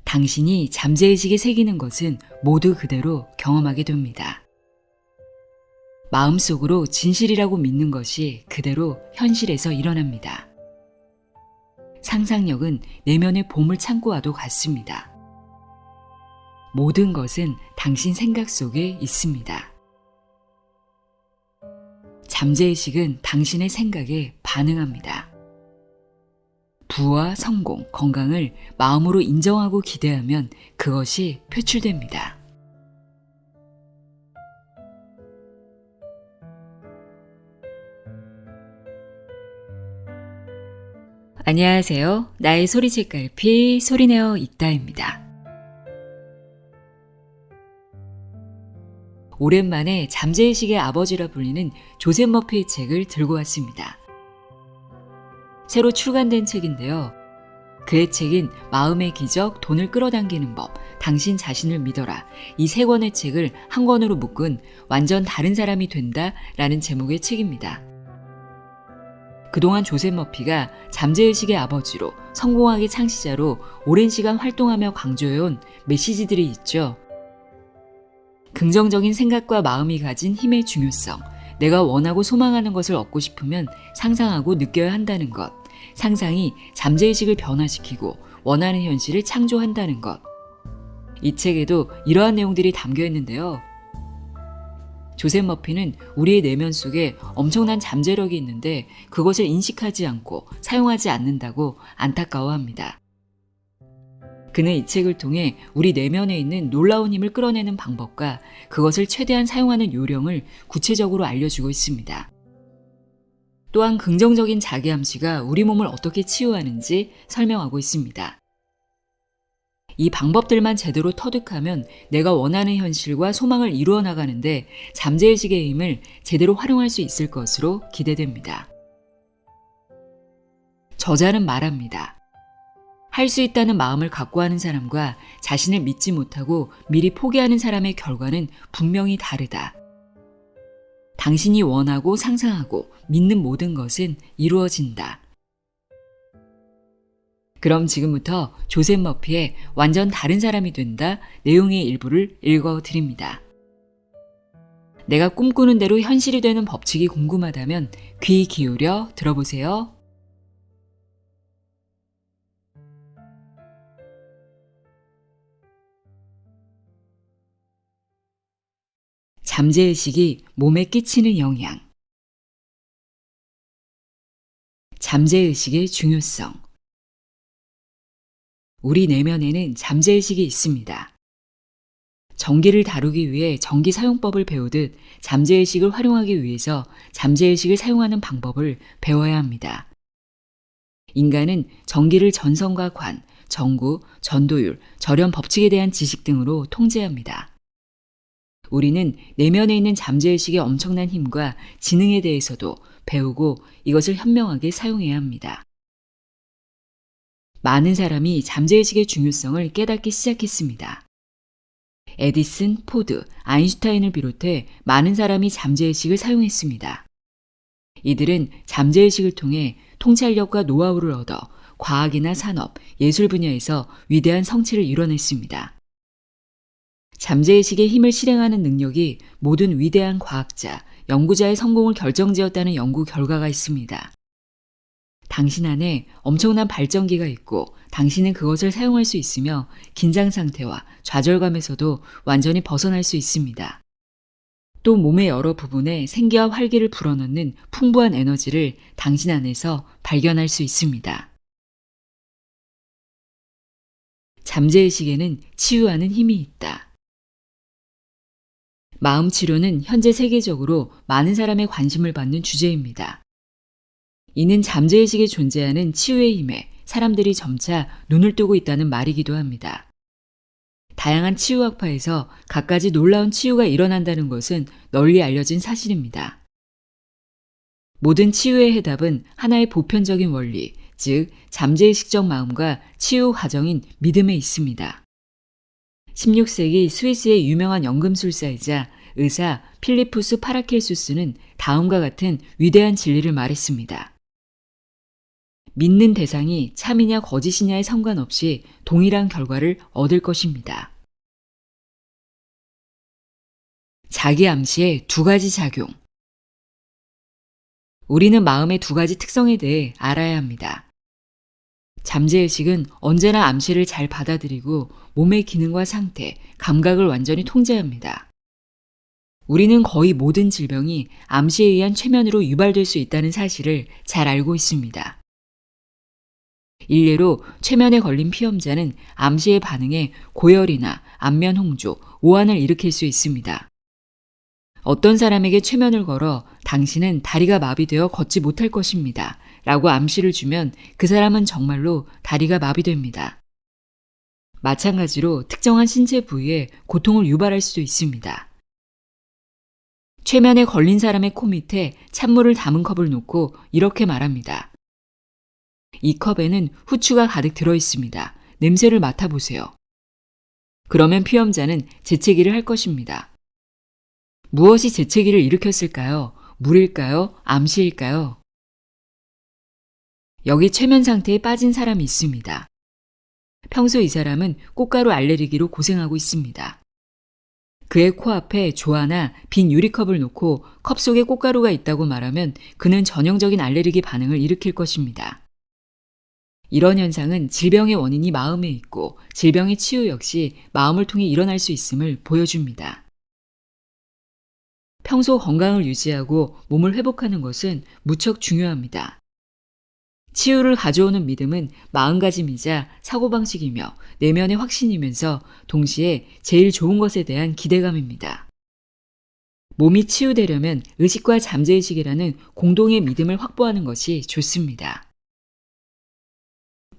당신이 잠재의식에 새기는 것은 모두 그대로 경험하게 됩니다. 마음속으로 진실이라고 믿는 것이 그대로 현실에서 일어납니다. 상상력은 내면의 보물 창고와도 같습니다. 모든 것은 당신 생각 속에 있습니다. 잠재의식은 당신의 생각에 반응합니다. 부와 성공, 건강을 마음으로 인정하고 기대하면 그것이 표출됩니다. 안녕하세요. 나의 소리책갈피 소리내어 읽다입니다. 오랜만에 잠재의식의 아버지라 불리는 조셉 머피의 책을 들고 왔습니다. 새로 출간된 책인데요. 그의 책인 마음의 기적, 돈을 끌어당기는 법, 당신 자신을 믿어라. 이 세 권의 책을 한 권으로 묶은 완전 다른 사람이 된다 라는 제목의 책입니다. 그동안 조셉 머피가 잠재의식의 아버지로 성공학의 창시자로 오랜 시간 활동하며 강조해온 메시지들이 있죠. 긍정적인 생각과 마음이 가진 힘의 중요성, 내가 원하고 소망하는 것을 얻고 싶으면 상상하고 느껴야 한다는 것, 상상이 잠재의식을 변화시키고 원하는 현실을 창조한다는 것. 이 책에도 이러한 내용들이 담겨 있는데요. 조셉 머피는 우리의 내면 속에 엄청난 잠재력이 있는데 그것을 인식하지 않고 사용하지 않는다고 안타까워합니다. 그는 이 책을 통해 우리 내면에 있는 놀라운 힘을 끌어내는 방법과 그것을 최대한 사용하는 요령을 구체적으로 알려주고 있습니다. 또한 긍정적인 자기암시가 우리 몸을 어떻게 치유하는지 설명하고 있습니다. 이 방법들만 제대로 터득하면 내가 원하는 현실과 소망을 이루어 나가는데 잠재의식의 힘을 제대로 활용할 수 있을 것으로 기대됩니다. 저자는 말합니다. 할 수 있다는 마음을 갖고 하는 사람과 자신을 믿지 못하고 미리 포기하는 사람의 결과는 분명히 다르다. 당신이 원하고 상상하고 믿는 모든 것은 이루어진다. 그럼 지금부터 조셉 머피의 완전 다른 사람이 된다 내용의 일부를 읽어드립니다. 내가 꿈꾸는 대로 현실이 되는 법칙이 궁금하다면 귀 기울여 들어보세요. 잠재의식이 몸에 끼치는 영향. 잠재의식의 중요성. 우리 내면에는 잠재의식이 있습니다. 전기를 다루기 위해 전기 사용법을 배우듯 잠재의식을 활용하기 위해서 잠재의식을 사용하는 방법을 배워야 합니다. 인간은 전기를 전선과 관, 전구, 전도율, 절연 법칙에 대한 지식 등으로 통제합니다. 우리는 내면에 있는 잠재의식의 엄청난 힘과 지능에 대해서도 배우고 이것을 현명하게 사용해야 합니다. 많은 사람이 잠재의식의 중요성을 깨닫기 시작했습니다. 에디슨, 포드, 아인슈타인을 비롯해 많은 사람이 잠재의식을 사용했습니다. 이들은 잠재의식을 통해 통찰력과 노하우를 얻어 과학이나 산업, 예술 분야에서 위대한 성취를 이뤄냈습니다. 잠재의식의 힘을 실행하는 능력이 모든 위대한 과학자, 연구자의 성공을 결정지었다는 연구 결과가 있습니다. 당신 안에 엄청난 발전기가 있고 당신은 그것을 사용할 수 있으며 긴장 상태와 좌절감에서도 완전히 벗어날 수 있습니다. 또 몸의 여러 부분에 생기와 활기를 불어넣는 풍부한 에너지를 당신 안에서 발견할 수 있습니다. 잠재의식에는 치유하는 힘이 있다. 마음 치료는 현재 세계적으로 많은 사람의 관심을 받는 주제입니다. 이는 잠재의식에 존재하는 치유의 힘에 사람들이 점차 눈을 뜨고 있다는 말이기도 합니다. 다양한 치유학파에서 갖가지 놀라운 치유가 일어난다는 것은 널리 알려진 사실입니다. 모든 치유의 해답은 하나의 보편적인 원리, 즉 잠재의식적 마음과 치유 과정인 믿음에 있습니다. 16세기 스위스의 유명한 연금술사이자 의사 필리푸스 파라켈수스는 다음과 같은 위대한 진리를 말했습니다. 믿는 대상이 참이냐 거짓이냐에 상관없이 동일한 결과를 얻을 것입니다. 자기 암시의 두 가지 작용. 우리는 마음의 두 가지 특성에 대해 알아야 합니다. 잠재의식은 언제나 암시를 잘 받아들이고 몸의 기능과 상태, 감각을 완전히 통제합니다. 우리는 거의 모든 질병이 암시에 의한 최면으로 유발될 수 있다는 사실을 잘 알고 있습니다. 일례로 최면에 걸린 피험자는 암시에 반응해 고열이나 안면 홍조, 오한을 일으킬 수 있습니다. 어떤 사람에게 최면을 걸어 당신은 다리가 마비되어 걷지 못할 것입니다. 라고 암시를 주면 그 사람은 정말로 다리가 마비됩니다. 마찬가지로 특정한 신체 부위에 고통을 유발할 수도 있습니다. 최면에 걸린 사람의 코 밑에 찬물을 담은 컵을 놓고 이렇게 말합니다. 이 컵에는 후추가 가득 들어 있습니다. 냄새를 맡아보세요. 그러면 피험자는 재채기를 할 것입니다. 무엇이 재채기를 일으켰을까요? 물일까요? 암시일까요? 여기 최면 상태에 빠진 사람이 있습니다. 평소 이 사람은 꽃가루 알레르기로 고생하고 있습니다. 그의 코앞에 조화나 빈 유리컵을 놓고 컵 속에 꽃가루가 있다고 말하면 그는 전형적인 알레르기 반응을 일으킬 것입니다. 이런 현상은 질병의 원인이 마음에 있고 질병의 치유 역시 마음을 통해 일어날 수 있음을 보여줍니다. 평소 건강을 유지하고 몸을 회복하는 것은 무척 중요합니다. 치유를 가져오는 믿음은 마음가짐이자 사고방식이며 내면의 확신이면서 동시에 제일 좋은 것에 대한 기대감입니다. 몸이 치유되려면 의식과 잠재의식이라는 공동의 믿음을 확보하는 것이 좋습니다.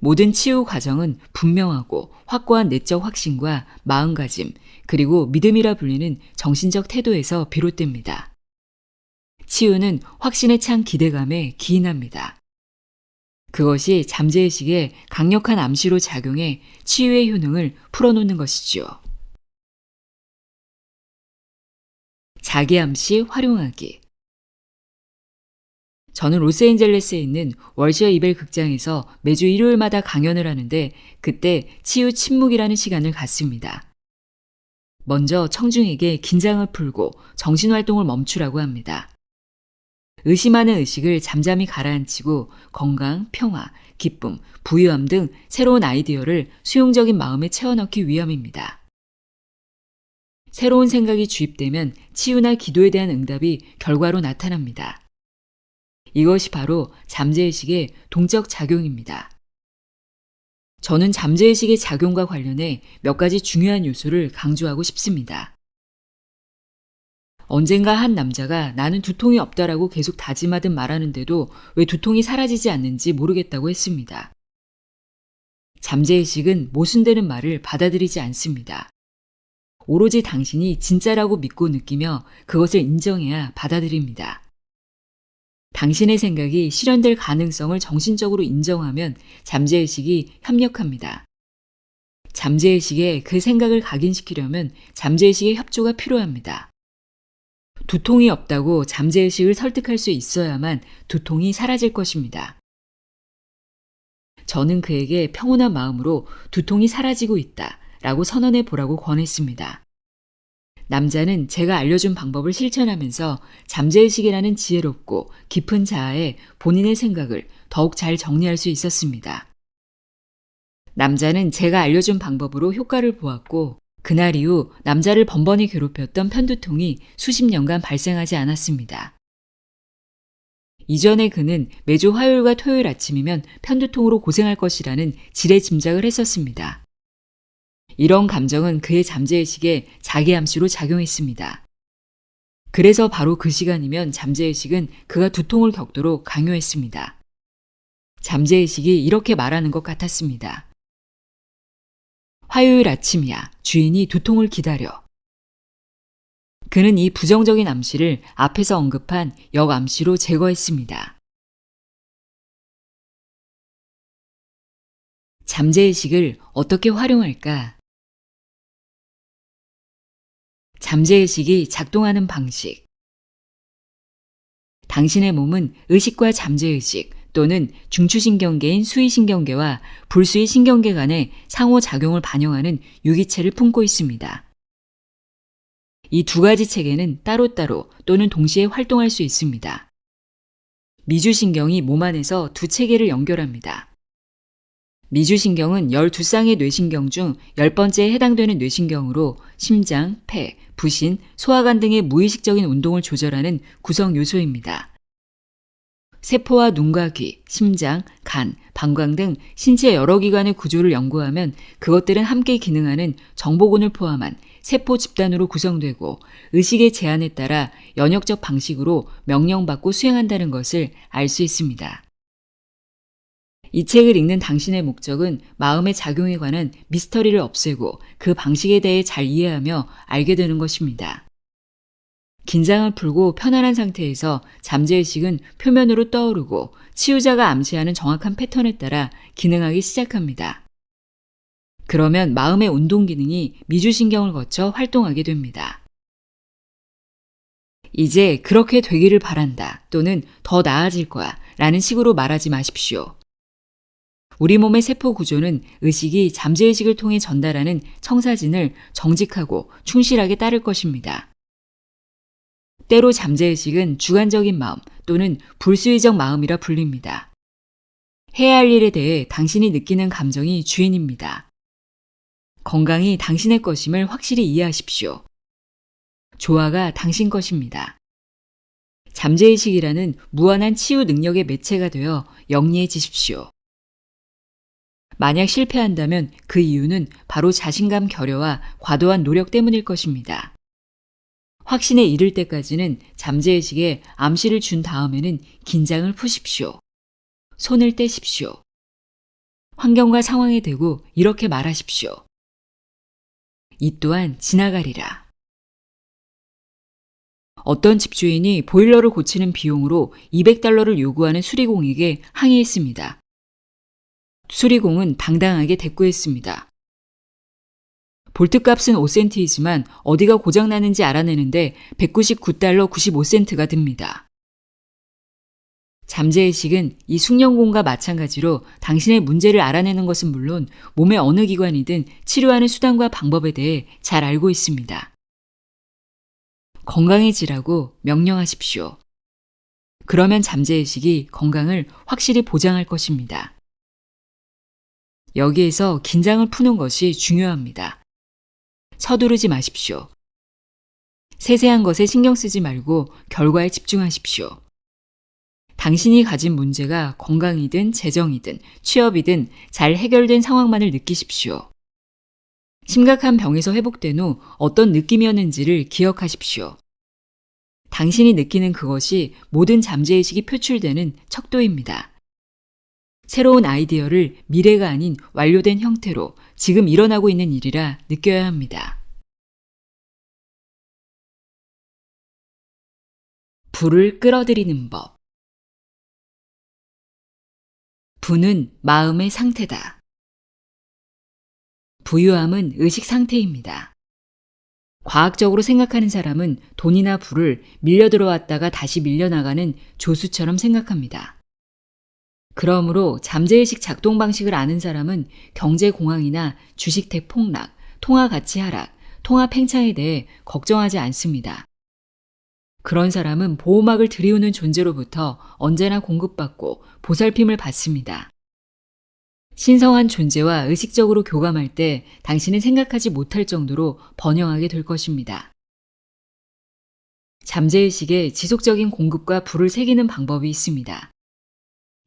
모든 치유 과정은 분명하고 확고한 내적 확신과 마음가짐, 그리고 믿음이라 불리는 정신적 태도에서 비롯됩니다. 치유는 확신에 찬 기대감에 기인합니다. 그것이 잠재의식에 강력한 암시로 작용해 치유의 효능을 풀어놓는 것이지요. 자기 암시 활용하기. 저는 로스앤젤레스에 있는 월시어 이벨 극장에서 매주 일요일마다 강연을 하는데 그때 치유 침묵이라는 시간을 갖습니다. 먼저 청중에게 긴장을 풀고 정신활동을 멈추라고 합니다. 의심하는 의식을 잠잠히 가라앉히고 건강, 평화, 기쁨, 부유함 등 새로운 아이디어를 수용적인 마음에 채워넣기 위함입니다. 새로운 생각이 주입되면 치유나 기도에 대한 응답이 결과로 나타납니다. 이것이 바로 잠재의식의 동적 작용입니다. 저는 잠재의식의 작용과 관련해 몇 가지 중요한 요소를 강조하고 싶습니다. 언젠가 한 남자가 나는 두통이 없다라고 계속 다짐하듯 말하는데도 왜 두통이 사라지지 않는지 모르겠다고 했습니다. 잠재의식은 모순되는 말을 받아들이지 않습니다. 오로지 당신이 진짜라고 믿고 느끼며 그것을 인정해야 받아들입니다. 당신의 생각이 실현될 가능성을 정신적으로 인정하면 잠재의식이 협력합니다. 잠재의식에 그 생각을 각인시키려면 잠재의식의 협조가 필요합니다. 두통이 없다고 잠재의식을 설득할 수 있어야만 두통이 사라질 것입니다. 저는 그에게 평온한 마음으로 두통이 사라지고 있다 라고 선언해 보라고 권했습니다. 남자는 제가 알려준 방법을 실천하면서 잠재의식이라는 지혜롭고 깊은 자아에 본인의 생각을 더욱 잘 정리할 수 있었습니다. 남자는 제가 알려준 방법으로 효과를 보았고 그날 이후 남자를 번번이 괴롭혔던 편두통이 수십 년간 발생하지 않았습니다. 이전에 그는 매주 화요일과 토요일 아침이면 편두통으로 고생할 것이라는 지레 짐작을 했었습니다. 이런 감정은 그의 잠재의식에 자기 암시로 작용했습니다. 그래서 바로 그 시간이면 잠재의식은 그가 두통을 겪도록 강요했습니다. 잠재의식이 이렇게 말하는 것 같았습니다. 화요일 아침이야. 주인이 두통을 기다려. 그는 이 부정적인 암시를 앞에서 언급한 역암시로 제거했습니다. 잠재의식을 어떻게 활용할까? 잠재의식이 작동하는 방식. 당신의 몸은 의식과 잠재의식, 또는 중추신경계인 수의신경계와 불수의신경계 간의 상호작용을 반영하는 유기체를 품고 있습니다. 이 두 가지 체계는 따로따로 또는 동시에 활동할 수 있습니다. 미주신경이 몸 안에서 두 체계를 연결합니다. 미주신경은 12쌍의 뇌신경 중 10번째에 해당되는 뇌신경으로 심장, 폐, 부신, 소화관 등의 무의식적인 운동을 조절하는 구성 요소입니다. 세포와 눈과 귀, 심장, 간, 방광 등 신체 여러 기관의 구조를 연구하면 그것들은 함께 기능하는 정보군을 포함한 세포 집단으로 구성되고 의식의 제한에 따라 연역적 방식으로 명령받고 수행한다는 것을 알 수 있습니다. 이 책을 읽는 당신의 목적은 마음의 작용에 관한 미스터리를 없애고 그 방식에 대해 잘 이해하며 알게 되는 것입니다. 긴장을 풀고 편안한 상태에서 잠재의식은 표면으로 떠오르고 치유자가 암시하는 정확한 패턴에 따라 기능하기 시작합니다. 그러면 마음의 운동 기능이 미주신경을 거쳐 활동하게 됩니다. 이제 그렇게 되기를 바란다 또는 더 나아질 거야 라는 식으로 말하지 마십시오. 우리 몸의 세포 구조는 의식이 잠재의식을 통해 전달하는 청사진을 정직하고 충실하게 따를 것입니다. 때로 잠재의식은 주관적인 마음 또는 불수의적 마음이라 불립니다. 해야 할 일에 대해 당신이 느끼는 감정이 주인입니다. 건강이 당신의 것임을 확실히 이해하십시오. 조화가 당신 것입니다. 잠재의식이라는 무한한 치유 능력의 매체가 되어 영리해지십시오. 만약 실패한다면 그 이유는 바로 자신감 결여와 과도한 노력 때문일 것입니다. 확신에 이를 때까지는 잠재의식에 암시를 준 다음에는 긴장을 푸십시오. 손을 떼십시오. 환경과 상황에 대고 이렇게 말하십시오. 이 또한 지나가리라. 어떤 집주인이 보일러를 고치는 비용으로 $200를 요구하는 수리공에게 항의했습니다. 수리공은 당당하게 대꾸했습니다. 볼트값은 5센트이지만 어디가 고장나는지 알아내는데 $199 95센트가 듭니다. 잠재의식은 이 숙련공과 마찬가지로 당신의 문제를 알아내는 것은 물론 몸의 어느 기관이든 치료하는 수단과 방법에 대해 잘 알고 있습니다. 건강해지라고 명령하십시오. 그러면 잠재의식이 건강을 확실히 보장할 것입니다. 여기에서 긴장을 푸는 것이 중요합니다. 서두르지 마십시오. 세세한 것에 신경 쓰지 말고 결과에 집중하십시오. 당신이 가진 문제가 건강이든 재정이든 취업이든 잘 해결된 상황만을 느끼십시오. 심각한 병에서 회복된 후 어떤 느낌이었는지를 기억하십시오. 당신이 느끼는 그것이 모든 잠재의식이 표출되는 척도입니다. 새로운 아이디어를 미래가 아닌 완료된 형태로 지금 일어나고 있는 일이라 느껴야 합니다. 불을 끌어들이는 법. 부는 마음의 상태다. 부유함은 의식 상태입니다. 과학적으로 생각하는 사람은 돈이나 부를 밀려 들어왔다가 다시 밀려나가는 조수처럼 생각합니다. 그러므로 잠재의식 작동 방식을 아는 사람은 경제공황이나 주식택 폭락, 통화 가치 하락, 통화 팽창에 대해 걱정하지 않습니다. 그런 사람은 보호막을 들이우는 존재로부터 언제나 공급받고 보살핌을 받습니다. 신성한 존재와 의식적으로 교감할 때 당신은 생각하지 못할 정도로 번영하게 될 것입니다. 잠재의식에 지속적인 공급과 불을 새기는 방법이 있습니다.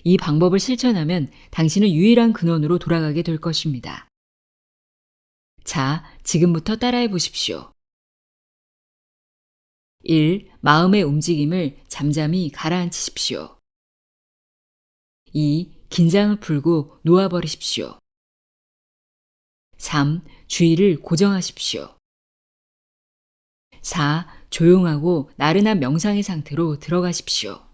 이 방법을 실천하면 당신은 유일한 근원으로 돌아가게 될 것입니다. 자, 지금부터 따라해 보십시오. 1. 마음의 움직임을 잠잠히 가라앉히십시오. 2. 긴장을 풀고 놓아버리십시오. 3. 주의를 고정하십시오. 4. 조용하고 나른한 명상의 상태로 들어가십시오.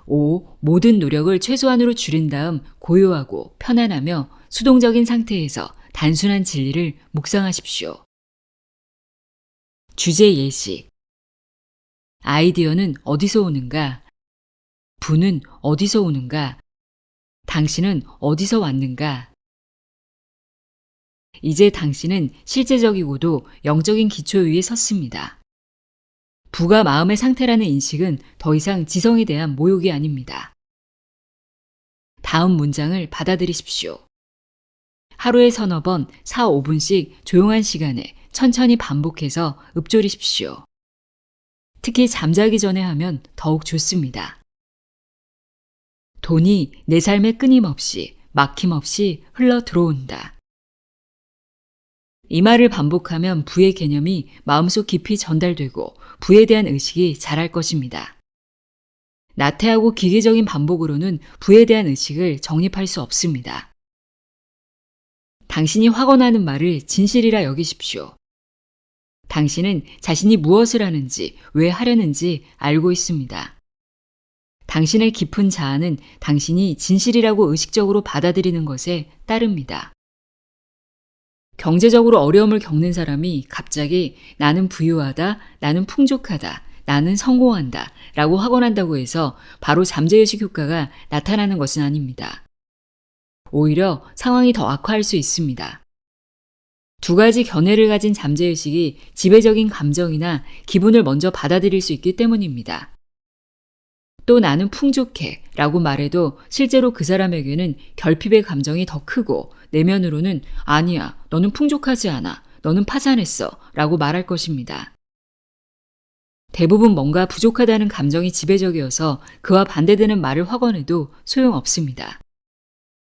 5. 모든 노력을 최소한으로 줄인 다음 고요하고 편안하며 수동적인 상태에서 단순한 진리를 묵상하십시오. 주제 예시. 아이디어는 어디서 오는가? 부는 어디서 오는가? 당신은 어디서 왔는가? 이제 당신은 실제적이고도 영적인 기초 위에 섰습니다. 부가 마음의 상태라는 인식은 더 이상 지성에 대한 모욕이 아닙니다. 다음 문장을 받아들이십시오. 하루에 서너 번 4, 5분씩 조용한 시간에 천천히 반복해서 읊조리십시오. 특히 잠자기 전에 하면 더욱 좋습니다. 돈이 내 삶에 끊임없이 막힘없이 흘러 들어온다. 이 말을 반복하면 부의 개념이 마음속 깊이 전달되고 부에 대한 의식이 자랄 것입니다. 나태하고 기계적인 반복으로는 부에 대한 의식을 정립할 수 없습니다. 당신이 확언하는 말을 진실이라 여기십시오. 당신은 자신이 무엇을 하는지, 왜 하려는지 알고 있습니다. 당신의 깊은 자아는 당신이 진실이라고 의식적으로 받아들이는 것에 따릅니다. 경제적으로 어려움을 겪는 사람이 갑자기 나는 부유하다, 나는 풍족하다, 나는 성공한다 라고 확언한다고 해서 바로 잠재의식 효과가 나타나는 것은 아닙니다. 오히려 상황이 더 악화할 수 있습니다. 두 가지 견해를 가진 잠재의식이 지배적인 감정이나 기분을 먼저 받아들일 수 있기 때문입니다. 또 나는 풍족해 라고 말해도 실제로 그 사람에게는 결핍의 감정이 더 크고 내면으로는 아니야, 너는 풍족하지 않아, 너는 파산했어 라고 말할 것입니다. 대부분 뭔가 부족하다는 감정이 지배적이어서 그와 반대되는 말을 확언해도 소용없습니다.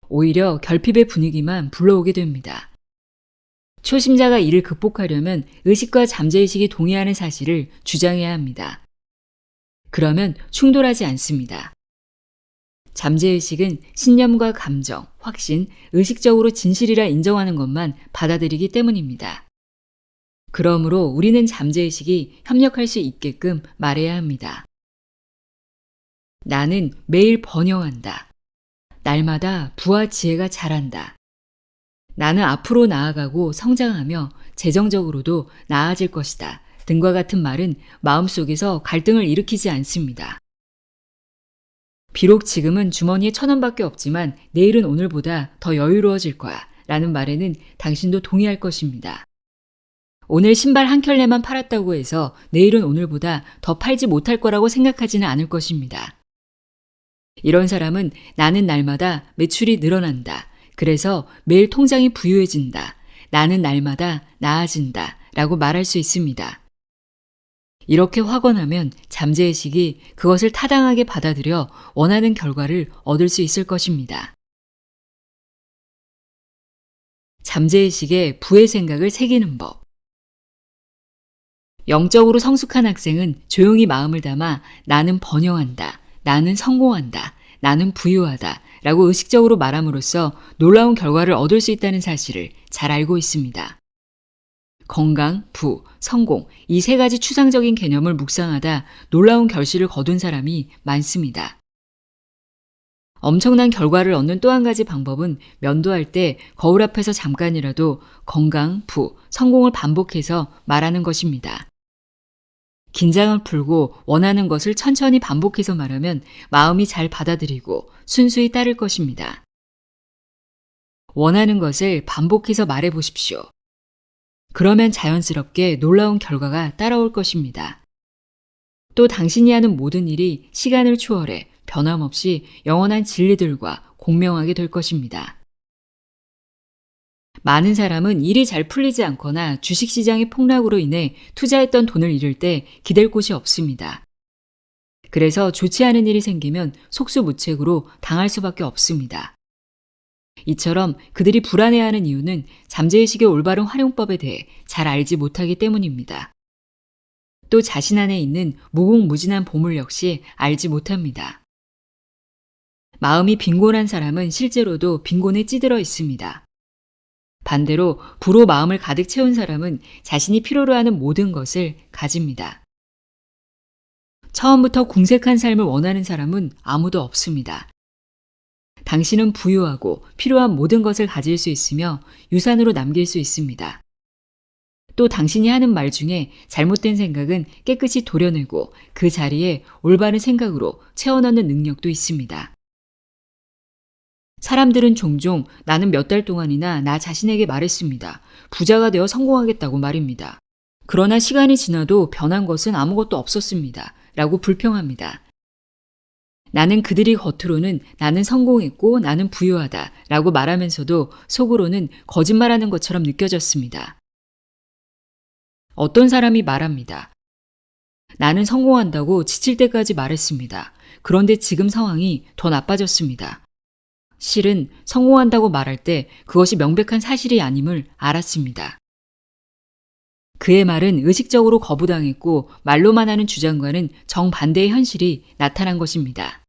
오히려 결핍의 분위기만 불러오게 됩니다. 초심자가 이를 극복하려면 의식과 잠재의식이 동의하는 사실을 주장해야 합니다. 그러면 충돌하지 않습니다. 잠재의식은 신념과 감정, 확신, 의식적으로 진실이라 인정하는 것만 받아들이기 때문입니다. 그러므로 우리는 잠재의식이 협력할 수 있게끔 말해야 합니다. 나는 매일 번영한다. 날마다 부와 지혜가 자란다. 나는 앞으로 나아가고 성장하며 재정적으로도 나아질 것이다. 등과 같은 말은 마음속에서 갈등을 일으키지 않습니다. 비록 지금은 주머니에 1,000원밖에 없지만 내일은 오늘보다 더 여유로워질 거야 라는 말에는 당신도 동의할 것입니다. 오늘 신발 한 켤레만 팔았다고 해서 내일은 오늘보다 더 팔지 못할 거라고 생각하지는 않을 것입니다. 이런 사람은 나는 날마다 매출이 늘어난다. 그래서 매일 통장이 부유해진다. 나는 날마다 나아진다. 라고 말할 수 있습니다. 이렇게 확언하면 잠재의식이 그것을 타당하게 받아들여 원하는 결과를 얻을 수 있을 것입니다. 잠재의식에 부의 생각을 새기는 법. 영적으로 성숙한 학생은 조용히 마음을 담아 나는 번영한다, 나는 성공한다, 나는 부유하다 라고 의식적으로 말함으로써 놀라운 결과를 얻을 수 있다는 사실을 잘 알고 있습니다. 건강, 부, 성공 이 세 가지 추상적인 개념을 묵상하다 놀라운 결실을 거둔 사람이 많습니다. 엄청난 결과를 얻는 또 한 가지 방법은 면도할 때 거울 앞에서 잠깐이라도 건강, 부, 성공을 반복해서 말하는 것입니다. 긴장을 풀고 원하는 것을 천천히 반복해서 말하면 마음이 잘 받아들이고 순수히 따를 것입니다. 원하는 것을 반복해서 말해 보십시오. 그러면 자연스럽게 놀라운 결과가 따라올 것입니다. 또 당신이 하는 모든 일이 시간을 초월해 변함없이 영원한 진리들과 공명하게 될 것입니다. 많은 사람은 일이 잘 풀리지 않거나 주식시장의 폭락으로 인해 투자했던 돈을 잃을 때 기댈 곳이 없습니다. 그래서 좋지 않은 일이 생기면 속수무책으로 당할 수밖에 없습니다. 이처럼 그들이 불안해하는 이유는 잠재의식의 올바른 활용법에 대해 잘 알지 못하기 때문입니다. 또 자신 안에 있는 무궁무진한 보물 역시 알지 못합니다. 마음이 빈곤한 사람은 실제로도 빈곤에 찌들어 있습니다. 반대로 부로 마음을 가득 채운 사람은 자신이 필요로 하는 모든 것을 가집니다. 처음부터 궁색한 삶을 원하는 사람은 아무도 없습니다. 당신은 부유하고 필요한 모든 것을 가질 수 있으며 유산으로 남길 수 있습니다. 또 당신이 하는 말 중에 잘못된 생각은 깨끗이 도려내고 그 자리에 올바른 생각으로 채워넣는 능력도 있습니다. 사람들은 종종 나는 몇 달 동안이나 나 자신에게 말했습니다. 부자가 되어 성공하겠다고 말입니다. 그러나 시간이 지나도 변한 것은 아무것도 없었습니다. 라고 불평합니다. 나는 그들이 겉으로는 나는 성공했고 나는 부유하다 라고 말하면서도 속으로는 거짓말하는 것처럼 느껴졌습니다. 어떤 사람이 말합니다. 나는 성공한다고 지칠 때까지 말했습니다. 그런데 지금 상황이 더 나빠졌습니다. 실은 성공한다고 말할 때 그것이 명백한 사실이 아님을 알았습니다. 그의 말은 의식적으로 거부당했고 말로만 하는 주장과는 정반대의 현실이 나타난 것입니다.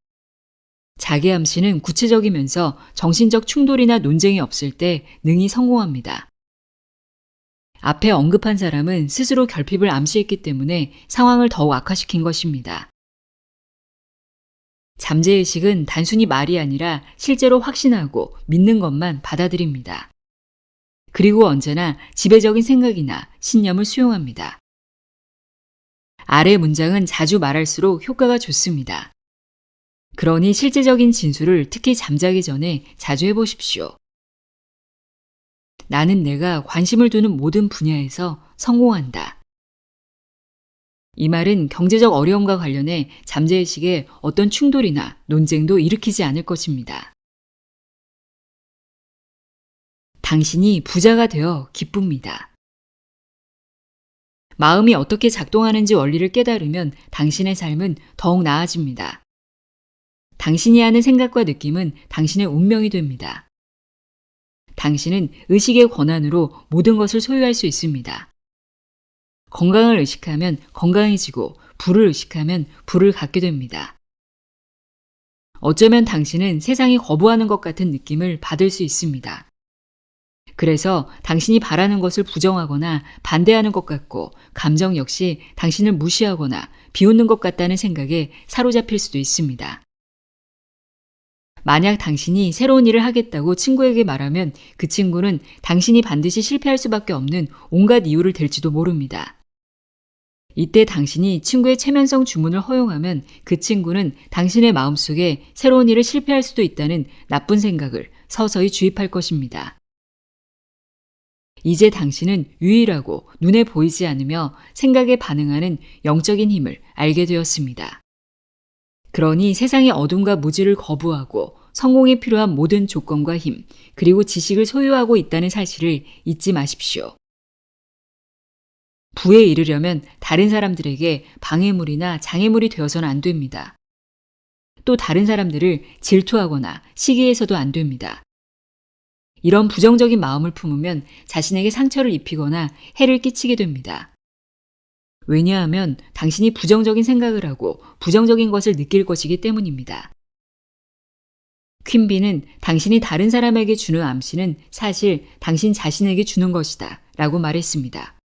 자기 암시는 구체적이면서 정신적 충돌이나 논쟁이 없을 때 능히 성공합니다. 앞에 언급한 사람은 스스로 결핍을 암시했기 때문에 상황을 더욱 악화시킨 것입니다. 잠재의식은 단순히 말이 아니라 실제로 확신하고 믿는 것만 받아들입니다. 그리고 언제나 지배적인 생각이나 신념을 수용합니다. 아래 문장은 자주 말할수록 효과가 좋습니다. 그러니 실제적인 진술을 특히 잠자기 전에 자주 해보십시오. 나는 내가 관심을 두는 모든 분야에서 성공한다. 이 말은 경제적 어려움과 관련해 잠재의식에 어떤 충돌이나 논쟁도 일으키지 않을 것입니다. 당신이 부자가 되어 기쁩니다. 마음이 어떻게 작동하는지 원리를 깨달으면 당신의 삶은 더욱 나아집니다. 당신이 하는 생각과 느낌은 당신의 운명이 됩니다. 당신은 의식의 권한으로 모든 것을 소유할 수 있습니다. 건강을 의식하면 건강해지고 부를 의식하면 부를 갖게 됩니다. 어쩌면 당신은 세상이 거부하는 것 같은 느낌을 받을 수 있습니다. 그래서 당신이 바라는 것을 부정하거나 반대하는 것 같고 감정 역시 당신을 무시하거나 비웃는 것 같다는 생각에 사로잡힐 수도 있습니다. 만약 당신이 새로운 일을 하겠다고 친구에게 말하면 그 친구는 당신이 반드시 실패할 수밖에 없는 온갖 이유를 댈지도 모릅니다. 이때 당신이 친구의 체면성 주문을 허용하면 그 친구는 당신의 마음속에 새로운 일을 실패할 수도 있다는 나쁜 생각을 서서히 주입할 것입니다. 이제 당신은 유일하고 눈에 보이지 않으며 생각에 반응하는 영적인 힘을 알게 되었습니다. 그러니 세상의 어둠과 무지를 거부하고 성공에 필요한 모든 조건과 힘, 그리고 지식을 소유하고 있다는 사실을 잊지 마십시오. 부에 이르려면 다른 사람들에게 방해물이나 장애물이 되어서는 안 됩니다. 또 다른 사람들을 질투하거나 시기해서도 안 됩니다. 이런 부정적인 마음을 품으면 자신에게 상처를 입히거나 해를 끼치게 됩니다. 왜냐하면 당신이 부정적인 생각을 하고 부정적인 것을 느낄 것이기 때문입니다. 퀸비는 당신이 다른 사람에게 주는 암시는 사실 당신 자신에게 주는 것이다 라고 말했습니다.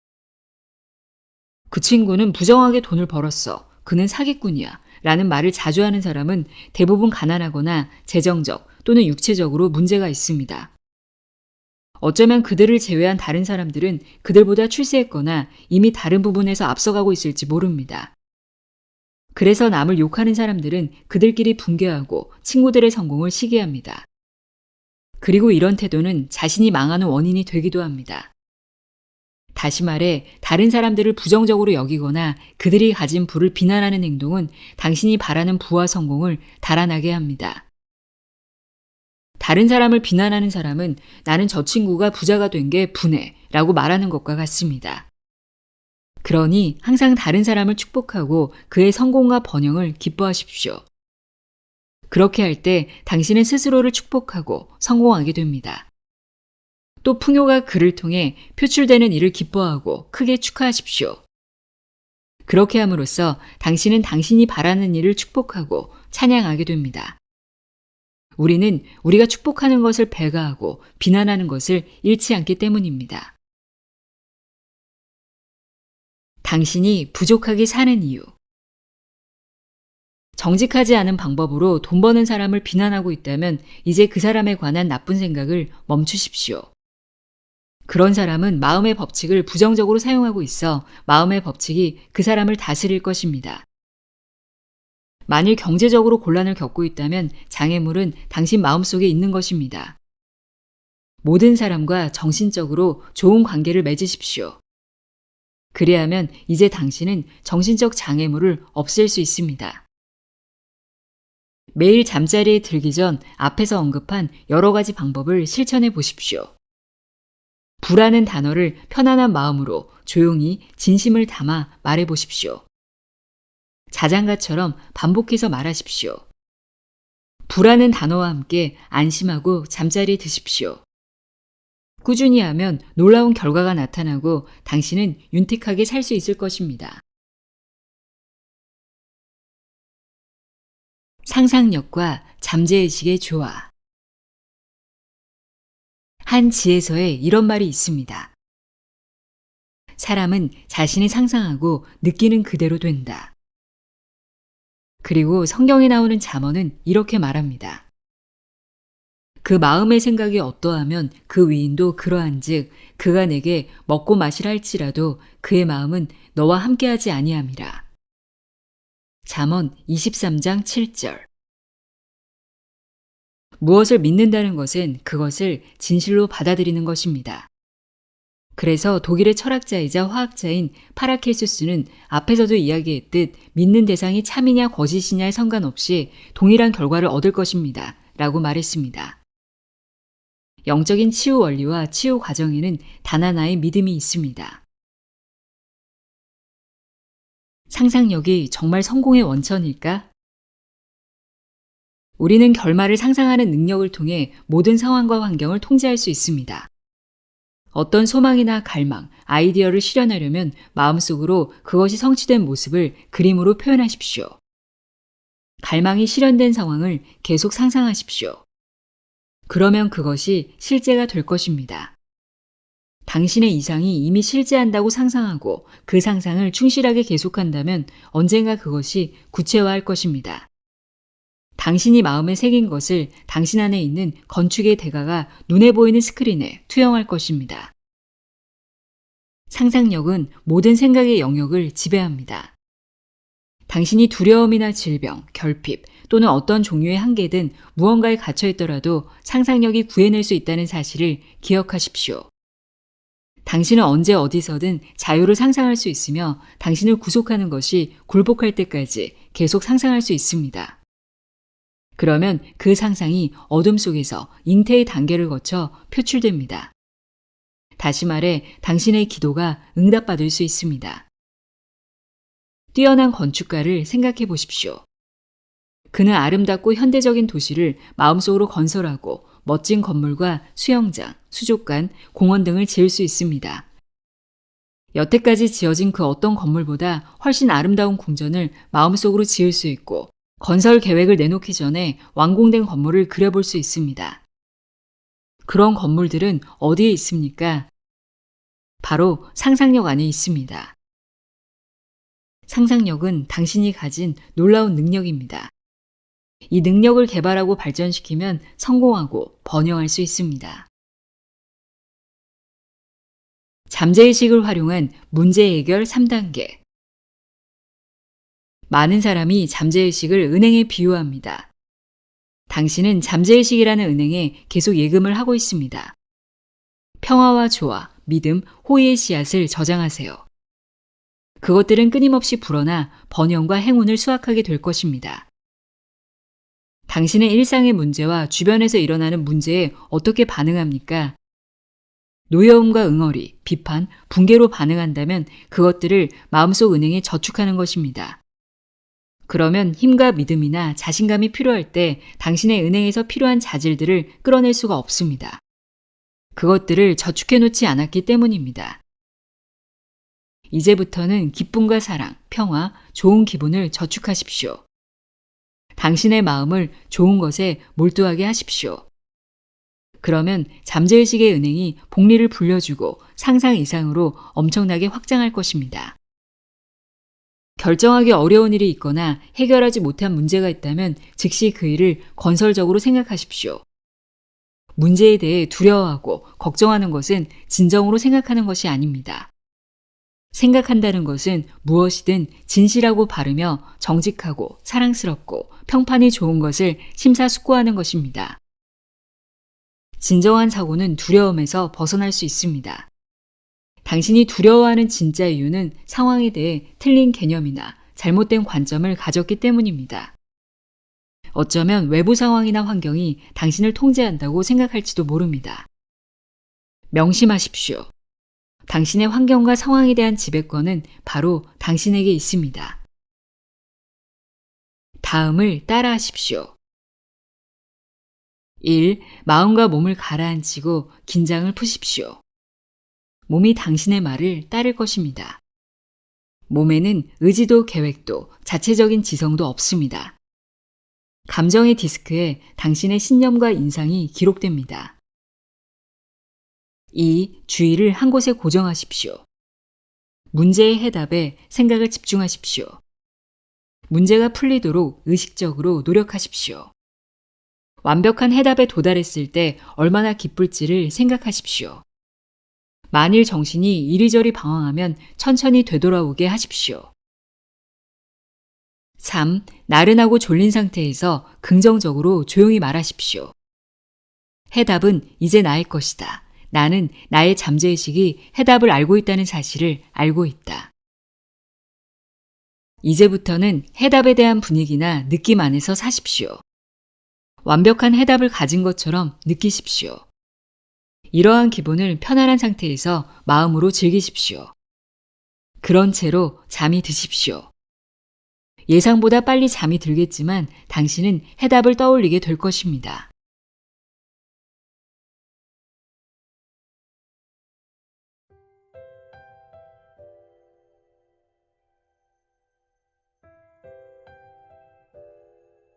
그 친구는 부정하게 돈을 벌었어. 그는 사기꾼이야. 라는 말을 자주 하는 사람은 대부분 가난하거나 재정적 또는 육체적으로 문제가 있습니다. 어쩌면 그들을 제외한 다른 사람들은 그들보다 출세했거나 이미 다른 부분에서 앞서가고 있을지 모릅니다. 그래서 남을 욕하는 사람들은 그들끼리 붕괴하고 친구들의 성공을 시기합니다. 그리고 이런 태도는 자신이 망하는 원인이 되기도 합니다. 다시 말해 다른 사람들을 부정적으로 여기거나 그들이 가진 부를 비난하는 행동은 당신이 바라는 부와 성공을 달아나게 합니다. 다른 사람을 비난하는 사람은 나는 저 친구가 부자가 된 게 분해 라고 말하는 것과 같습니다. 그러니 항상 다른 사람을 축복하고 그의 성공과 번영을 기뻐하십시오. 그렇게 할 때 당신은 스스로를 축복하고 성공하게 됩니다. 또 풍요가 그를 통해 표출되는 일을 기뻐하고 크게 축하하십시오. 그렇게 함으로써 당신은 당신이 바라는 일을 축복하고 찬양하게 됩니다. 우리는 우리가 축복하는 것을 배가하고 비난하는 것을 잃지 않기 때문입니다. 당신이 부족하게 사는 이유. 정직하지 않은 방법으로 돈 버는 사람을 비난하고 있다면 이제 그 사람에 관한 나쁜 생각을 멈추십시오. 그런 사람은 마음의 법칙을 부정적으로 사용하고 있어 마음의 법칙이 그 사람을 다스릴 것입니다. 만일 경제적으로 곤란을 겪고 있다면 장애물은 당신 마음속에 있는 것입니다. 모든 사람과 정신적으로 좋은 관계를 맺으십시오. 그리하면 이제 당신은 정신적 장애물을 없앨 수 있습니다. 매일 잠자리에 들기 전 앞에서 언급한 여러 가지 방법을 실천해 보십시오. 부라는 단어를 편안한 마음으로 조용히 진심을 담아 말해 보십시오. 자장가처럼 반복해서 말하십시오. 부라는 단어와 함께 안심하고 잠자리에 드십시오. 꾸준히 하면 놀라운 결과가 나타나고 당신은 윤택하게 살 수 있을 것입니다. 상상력과 잠재의식의 조화. 한 지혜서에 이런 말이 있습니다. 사람은 자신이 상상하고 느끼는 그대로 된다. 그리고 성경에 나오는 잠언은 이렇게 말합니다. 그 마음의 생각이 어떠하면 그 위인도 그러한즉 그가 내게 먹고 마시라 할지라도 그의 마음은 너와 함께하지 아니함이라. 잠언 23장 7절. 무엇을 믿는다는 것은 그것을 진실로 받아들이는 것입니다. 그래서 독일의 철학자이자 화학자인 파라켈수스는 앞에서도 이야기했듯 믿는 대상이 참이냐 거짓이냐에 상관없이 동일한 결과를 얻을 것입니다. 라고 말했습니다. 영적인 치유 원리와 치유 과정에는 단 하나의 믿음이 있습니다. 상상력이 정말 성공의 원천일까? 우리는 결말을 상상하는 능력을 통해 모든 상황과 환경을 통제할 수 있습니다. 어떤 소망이나 갈망, 아이디어를 실현하려면 마음속으로 그것이 성취된 모습을 그림으로 표현하십시오. 갈망이 실현된 상황을 계속 상상하십시오. 그러면 그것이 실제가 될 것입니다. 당신의 이상이 이미 실제한다고 상상하고 그 상상을 충실하게 계속한다면 언젠가 그것이 구체화할 것입니다. 당신이 마음에 새긴 것을 당신 안에 있는 건축의 대가가 눈에 보이는 스크린에 투영할 것입니다. 상상력은 모든 생각의 영역을 지배합니다. 당신이 두려움이나 질병, 결핍 또는 어떤 종류의 한계든 무언가에 갇혀 있더라도 상상력이 구해낼 수 있다는 사실을 기억하십시오. 당신은 언제 어디서든 자유를 상상할 수 있으며 당신을 구속하는 것이 굴복할 때까지 계속 상상할 수 있습니다. 그러면 그 상상이 어둠 속에서 잉태의 단계를 거쳐 표출됩니다. 다시 말해 당신의 기도가 응답받을 수 있습니다. 뛰어난 건축가를 생각해 보십시오. 그는 아름답고 현대적인 도시를 마음속으로 건설하고 멋진 건물과 수영장, 수족관, 공원 등을 지을 수 있습니다. 여태까지 지어진 그 어떤 건물보다 훨씬 아름다운 궁전을 마음속으로 지을 수 있고 건설 계획을 내놓기 전에 완공된 건물을 그려볼 수 있습니다. 그런 건물들은 어디에 있습니까? 바로 상상력 안에 있습니다. 상상력은 당신이 가진 놀라운 능력입니다. 이 능력을 개발하고 발전시키면 성공하고 번영할 수 있습니다. 잠재의식을 활용한 문제 해결 3단계. 많은 사람이 잠재의식을 은행에 비유합니다. 당신은 잠재의식이라는 은행에 계속 예금을 하고 있습니다. 평화와 조화, 믿음, 호의의 씨앗을 저장하세요. 그것들은 끊임없이 불어나 번영과 행운을 수확하게 될 것입니다. 당신의 일상의 문제와 주변에서 일어나는 문제에 어떻게 반응합니까? 노여움과 응어리, 비판, 붕괴로 반응한다면 그것들을 마음속 은행에 저축하는 것입니다. 그러면 힘과 믿음이나 자신감이 필요할 때 당신의 은행에서 필요한 자질들을 끌어낼 수가 없습니다. 그것들을 저축해 놓지 않았기 때문입니다. 이제부터는 기쁨과 사랑, 평화, 좋은 기분을 저축하십시오. 당신의 마음을 좋은 것에 몰두하게 하십시오. 그러면 잠재의식의 은행이 복리를 불려주고 상상 이상으로 엄청나게 확장할 것입니다. 결정하기 어려운 일이 있거나 해결하지 못한 문제가 있다면 즉시 그 일을 건설적으로 생각하십시오. 문제에 대해 두려워하고 걱정하는 것은 진정으로 생각하는 것이 아닙니다. 생각한다는 것은 무엇이든 진실하고 바르며 정직하고 사랑스럽고 평판이 좋은 것을 심사숙고하는 것입니다. 진정한 사고는 두려움에서 벗어날 수 있습니다. 당신이 두려워하는 진짜 이유는 상황에 대해 틀린 개념이나 잘못된 관점을 가졌기 때문입니다. 어쩌면 외부 상황이나 환경이 당신을 통제한다고 생각할지도 모릅니다. 명심하십시오. 당신의 환경과 상황에 대한 지배권은 바로 당신에게 있습니다. 다음을 따라하십시오. 1. 마음과 몸을 가라앉히고 긴장을 푸십시오. 몸이 당신의 말을 따를 것입니다. 몸에는 의지도 계획도 자체적인 지성도 없습니다. 감정의 디스크에 당신의 신념과 인상이 기록됩니다. 2. 주의를 한 곳에 고정하십시오. 문제의 해답에 생각을 집중하십시오. 문제가 풀리도록 의식적으로 노력하십시오. 완벽한 해답에 도달했을 때 얼마나 기쁠지를 생각하십시오. 만일 정신이 이리저리 방황하면 천천히 되돌아오게 하십시오. 3. 나른하고 졸린 상태에서 긍정적으로 조용히 말하십시오. 해답은 이제 나의 것이다. 나는 나의 잠재의식이 해답을 알고 있다는 사실을 알고 있다. 이제부터는 해답에 대한 분위기나 느낌 안에서 사십시오. 완벽한 해답을 가진 것처럼 느끼십시오. 이러한 기분을 편안한 상태에서 마음으로 즐기십시오. 그런 채로 잠이 드십시오. 예상보다 빨리 잠이 들겠지만 당신은 해답을 떠올리게 될 것입니다.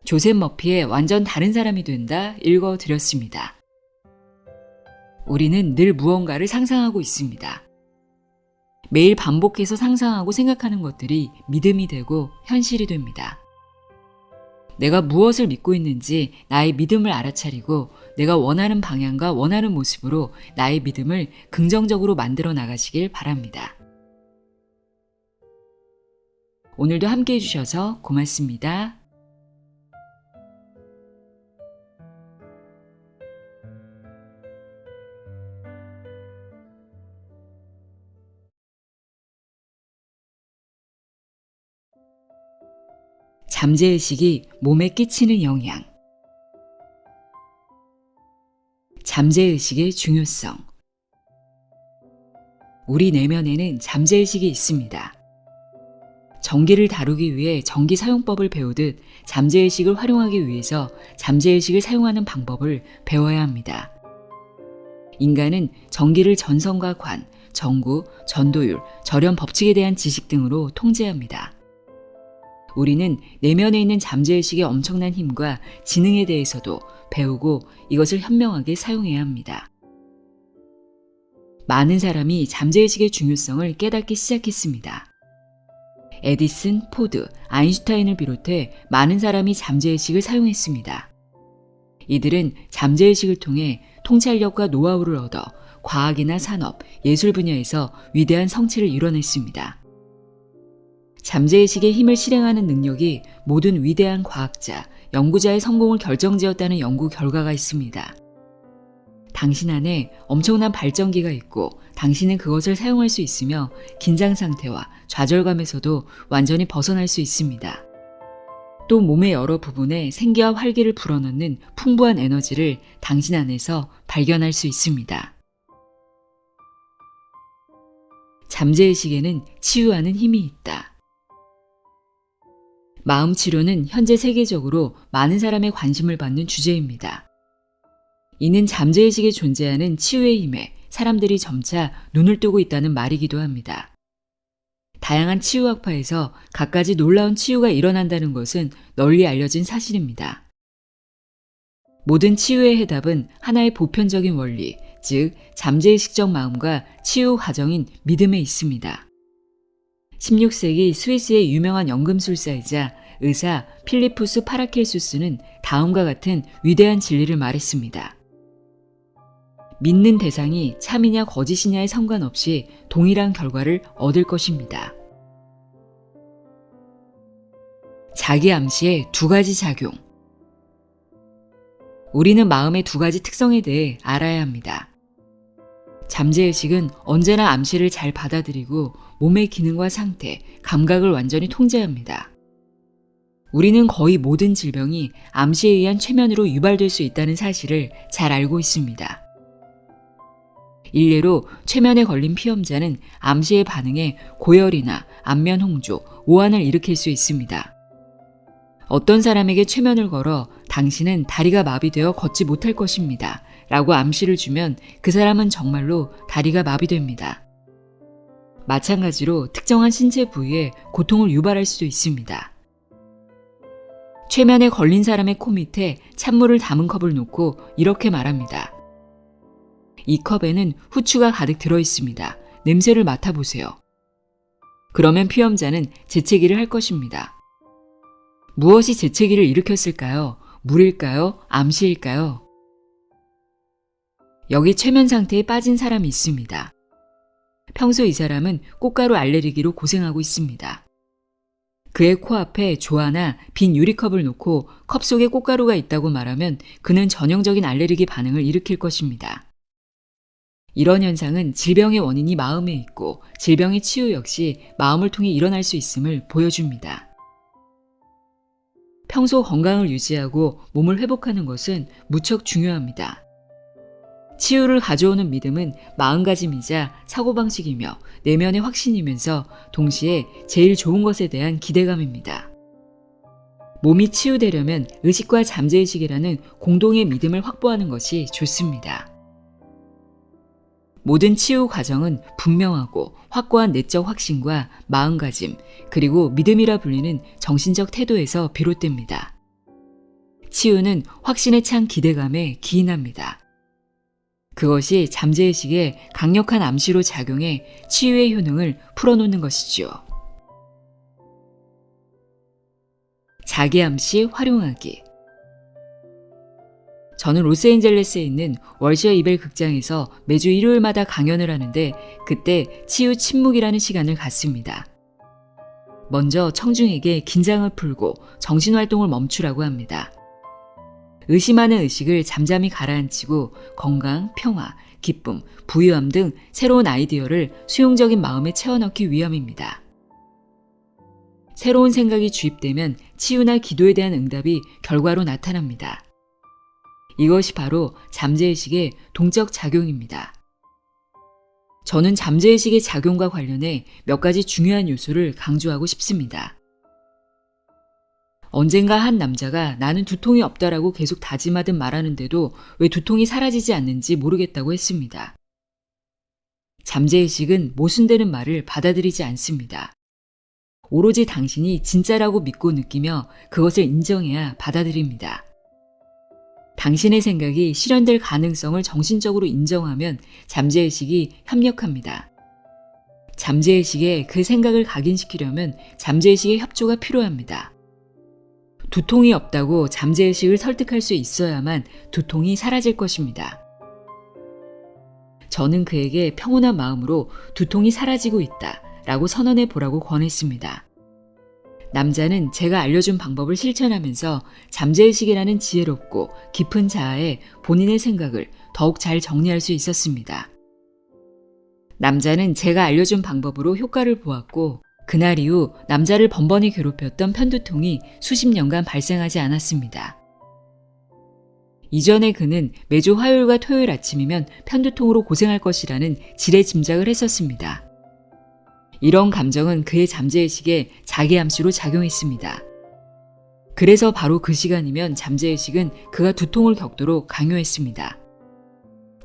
조셉 머피의 완전 다른 사람이 된다 읽어드렸습니다. 우리는 늘 무언가를 상상하고 있습니다. 매일 반복해서 상상하고 생각하는 것들이 믿음이 되고 현실이 됩니다. 내가 무엇을 믿고 있는지 나의 믿음을 알아차리고 내가 원하는 방향과 원하는 모습으로 나의 믿음을 긍정적으로 만들어 나가시길 바랍니다. 오늘도 함께 해주셔서 고맙습니다. 잠재의식이 몸에 끼치는 영향. 잠재의식의 중요성. 우리 내면에는 잠재의식이 있습니다. 전기를 다루기 위해 전기 사용법을 배우듯 잠재의식을 활용하기 위해서 잠재의식을 사용하는 방법을 배워야 합니다. 인간은 전기를 전선과 관, 전구, 전도율, 절연 법칙에 대한 지식 등으로 통제합니다. 우리는 내면에 있는 잠재의식의 엄청난 힘과 지능에 대해서도 배우고 이것을 현명하게 사용해야 합니다. 많은 사람이 잠재의식의 중요성을 깨닫기 시작했습니다. 에디슨, 포드, 아인슈타인을 비롯해 많은 사람이 잠재의식을 사용했습니다. 이들은 잠재의식을 통해 통찰력과 노하우를 얻어 과학이나 산업, 예술 분야에서 위대한 성취를 이뤄냈습니다. 잠재의식의 힘을 실행하는 능력이 모든 위대한 과학자, 연구자의 성공을 결정지었다는 연구 결과가 있습니다. 당신 안에 엄청난 발전기가 있고 당신은 그것을 사용할 수 있으며 긴장 상태와 좌절감에서도 완전히 벗어날 수 있습니다. 또 몸의 여러 부분에 생기와 활기를 불어넣는 풍부한 에너지를 당신 안에서 발견할 수 있습니다. 잠재의식에는 치유하는 힘이 있다. 마음 치료는 현재 세계적으로 많은 사람의 관심을 받는 주제입니다. 이는 잠재의식에 존재하는 치유의 힘에 사람들이 점차 눈을 뜨고 있다는 말이기도 합니다. 다양한 치유학파에서 갖가지 놀라운 치유가 일어난다는 것은 널리 알려진 사실입니다. 모든 치유의 해답은 하나의 보편적인 원리, 즉 잠재의식적 마음과 치유 과정인 믿음에 있습니다. 16세기 스위스의 유명한 연금술사이자 의사 필리푸스 파라켈수스는 다음과 같은 위대한 진리를 말했습니다. 믿는 대상이 참이냐 거짓이냐에 상관없이 동일한 결과를 얻을 것입니다. 자기 암시의 두 가지 작용. 우리는 마음의 두 가지 특성에 대해 알아야 합니다. 잠재의식은 언제나 암시를 잘 받아들이고 몸의 기능과 상태, 감각을 완전히 통제합니다. 우리는 거의 모든 질병이 암시에 의한 최면으로 유발될 수 있다는 사실을 잘 알고 있습니다. 일례로 최면에 걸린 피험자는 암시에 반응해 고열이나 안면 홍조, 오한을 일으킬 수 있습니다. 어떤 사람에게 최면을 걸어 당신은 다리가 마비되어 걷지 못할 것입니다 라고 암시를 주면 그 사람은 정말로 다리가 마비됩니다. 마찬가지로 특정한 신체 부위에 고통을 유발할 수도 있습니다. 최면에 걸린 사람의 코 밑에 찬물을 담은 컵을 놓고 이렇게 말합니다. 이 컵에는 후추가 가득 들어 있습니다. 냄새를 맡아보세요. 그러면 피험자는 재채기를 할 것입니다. 무엇이 재채기를 일으켰을까요? 물일까요? 암시일까요? 여기 최면 상태에 빠진 사람이 있습니다. 평소 이 사람은 꽃가루 알레르기로 고생하고 있습니다. 그의 코앞에 조화나 빈 유리컵을 놓고 컵 속에 꽃가루가 있다고 말하면 그는 전형적인 알레르기 반응을 일으킬 것입니다. 이런 현상은 질병의 원인이 마음에 있고 질병의 치유 역시 마음을 통해 일어날 수 있음을 보여줍니다. 평소 건강을 유지하고 몸을 회복하는 것은 무척 중요합니다. 치유를 가져오는 믿음은 마음가짐이자 사고방식이며 내면의 확신이면서 동시에 제일 좋은 것에 대한 기대감입니다. 몸이 치유되려면 의식과 잠재의식이라는 공동의 믿음을 확보하는 것이 좋습니다. 모든 치유 과정은 분명하고 확고한 내적 확신과 마음가짐, 그리고 믿음이라 불리는 정신적 태도에서 비롯됩니다. 치유는 확신에 찬 기대감에 기인합니다. 그것이 잠재의식에 강력한 암시로 작용해 치유의 효능을 풀어놓는 것이지요. 자기 암시 활용하기. 저는 로스앤젤레스에 있는 월시어 이벨 극장에서 매주 일요일마다 강연을 하는데 그때 치유 침묵이라는 시간을 갖습니다. 먼저 청중에게 긴장을 풀고 정신활동을 멈추라고 합니다. 의심하는 의식을 잠잠히 가라앉히고 건강, 평화, 기쁨, 부유함 등 새로운 아이디어를 수용적인 마음에 채워넣기 위함입니다. 새로운 생각이 주입되면 치유나 기도에 대한 응답이 결과로 나타납니다. 이것이 바로 잠재의식의 동적 작용입니다. 저는 잠재의식의 작용과 관련해 몇 가지 중요한 요소를 강조하고 싶습니다. 언젠가 한 남자가 나는 두통이 없다라고 계속 다짐하듯 말하는데도 왜 두통이 사라지지 않는지 모르겠다고 했습니다. 잠재의식은 모순되는 말을 받아들이지 않습니다. 오로지 당신이 진짜라고 믿고 느끼며 그것을 인정해야 받아들입니다. 당신의 생각이 실현될 가능성을 정신적으로 인정하면 잠재의식이 협력합니다. 잠재의식에 그 생각을 각인시키려면 잠재의식의 협조가 필요합니다. 두통이 없다고 잠재의식을 설득할 수 있어야만 두통이 사라질 것입니다. 저는 그에게 평온한 마음으로 두통이 사라지고 있다 라고 선언해 보라고 권했습니다. 남자는 제가 알려준 방법을 실천하면서 잠재의식이라는 지혜롭고 깊은 자아에 본인의 생각을 더욱 잘 정리할 수 있었습니다. 남자는 제가 알려준 방법으로 효과를 보았고 그날 이후 남자를 번번이 괴롭혔던 편두통이 수십 년간 발생하지 않았습니다. 이전에 그는 매주 화요일과 토요일 아침이면 편두통으로 고생할 것이라는 지레 짐작을 했었습니다. 이런 감정은 그의 잠재의식에 자기 암시로 작용했습니다. 그래서 바로 그 시간이면 잠재의식은 그가 두통을 겪도록 강요했습니다.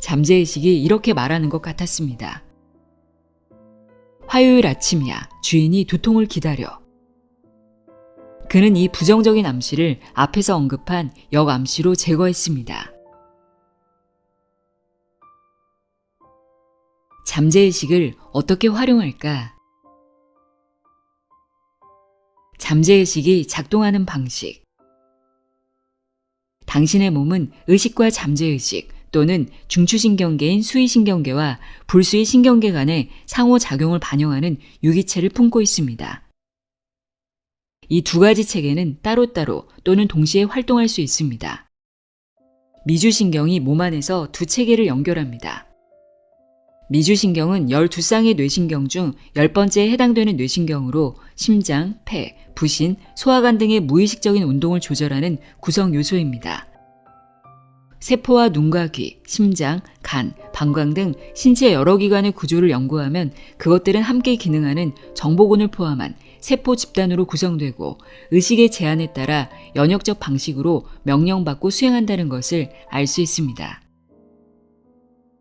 잠재의식이 이렇게 말하는 것 같았습니다. 화요일 아침이야. 주인이 두통을 기다려. 그는 이 부정적인 암시를 앞에서 언급한 역암시로 제거했습니다. 잠재의식을 어떻게 활용할까? 잠재의식이 작동하는 방식. 당신의 몸은 의식과 잠재의식, 또는 중추신경계인 수의신경계와 불수의신경계 간의 상호작용을 반영하는 유기체를 품고 있습니다. 이 두 가지 체계는 따로따로 또는 동시에 활동할 수 있습니다. 미주신경이 몸 안에서 두 체계를 연결합니다. 미주신경은 12쌍의 뇌신경 중 10번째에 해당되는 뇌신경으로 심장, 폐, 부신, 소화관 등의 무의식적인 운동을 조절하는 구성 요소입니다. 세포와 눈과 귀, 심장, 간, 방광 등 신체 여러 기관의 구조를 연구하면 그것들은 함께 기능하는 정보군을 포함한 세포 집단으로 구성되고 의식의 제한에 따라 연역적 방식으로 명령받고 수행한다는 것을 알 수 있습니다.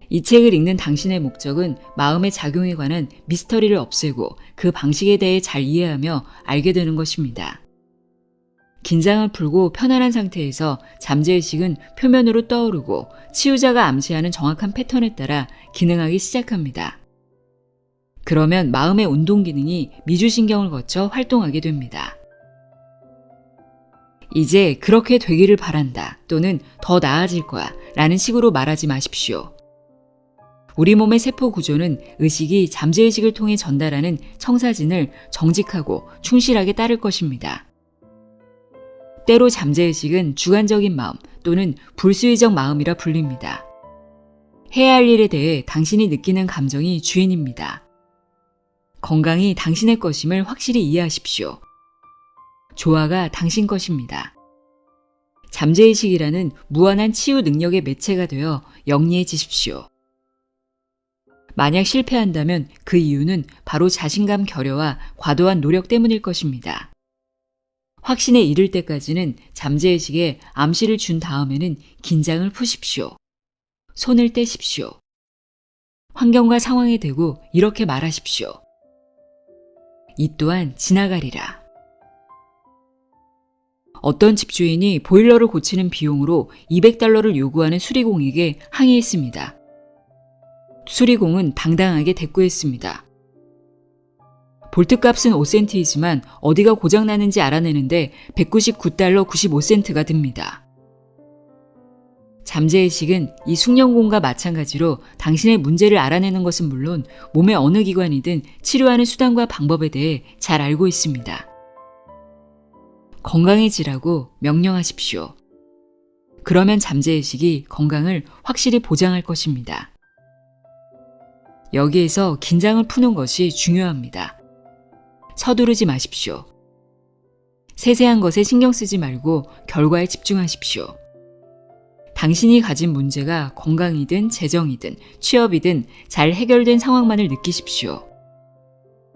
이 책을 읽는 당신의 목적은 마음의 작용에 관한 미스터리를 없애고 그 방식에 대해 잘 이해하며 알게 되는 것입니다. 긴장을 풀고 편안한 상태에서 잠재의식은 표면으로 떠오르고 치유자가 암시하는 정확한 패턴에 따라 기능하기 시작합니다. 그러면 마음의 운동 기능이 미주신경을 거쳐 활동하게 됩니다. 이제 그렇게 되기를 바란다 또는 더 나아질 거야 라는 식으로 말하지 마십시오. 우리 몸의 세포 구조는 의식이 잠재의식을 통해 전달하는 청사진을 정직하고 충실하게 따를 것입니다. 때로 잠재의식은 주관적인 마음 또는 불수의적 마음이라 불립니다. 해야 할 일에 대해 당신이 느끼는 감정이 주인입니다. 건강이 당신의 것임을 확실히 이해하십시오. 조화가 당신 것입니다. 잠재의식이라는 무한한 치유 능력의 매체가 되어 영리해지십시오. 만약 실패한다면 그 이유는 바로 자신감 결여와 과도한 노력 때문일 것입니다. 확신에 이를 때까지는 잠재의식에 암시를 준 다음에는 긴장을 푸십시오. 손을 떼십시오. 환경과 상황에 대고 이렇게 말하십시오. 이 또한 지나가리라. 어떤 집주인이 보일러를 고치는 비용으로 $200를 요구하는 수리공에게 항의했습니다. 수리공은 당당하게 대꾸했습니다. 볼트값은 5센트이지만 어디가 고장나는지 알아내는데 $199 95센트가 듭니다. 잠재의식은 이 숙련공과 마찬가지로 당신의 문제를 알아내는 것은 물론 몸의 어느 기관이든 치료하는 수단과 방법에 대해 잘 알고 있습니다. 건강해지라고 명령하십시오. 그러면 잠재의식이 건강을 확실히 보장할 것입니다. 여기에서 긴장을 푸는 것이 중요합니다. 서두르지 마십시오. 세세한 것에 신경 쓰지 말고 결과에 집중하십시오. 당신이 가진 문제가 건강이든 재정이든 취업이든 잘 해결된 상황만을 느끼십시오.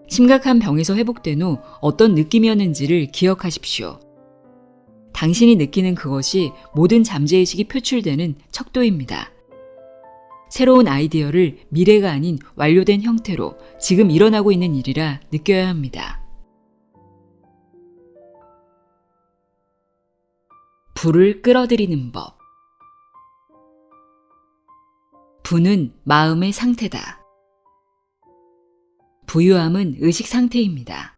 심각한 병에서 회복된 후 어떤 느낌이었는지를 기억하십시오. 당신이 느끼는 그것이 모든 잠재의식이 표출되는 척도입니다. 새로운 아이디어를 미래가 아닌 완료된 형태로 지금 일어나고 있는 일이라 느껴야 합니다. 불을 끌어들이는 법. 부는 마음의 상태다. 부유함은 의식 상태입니다.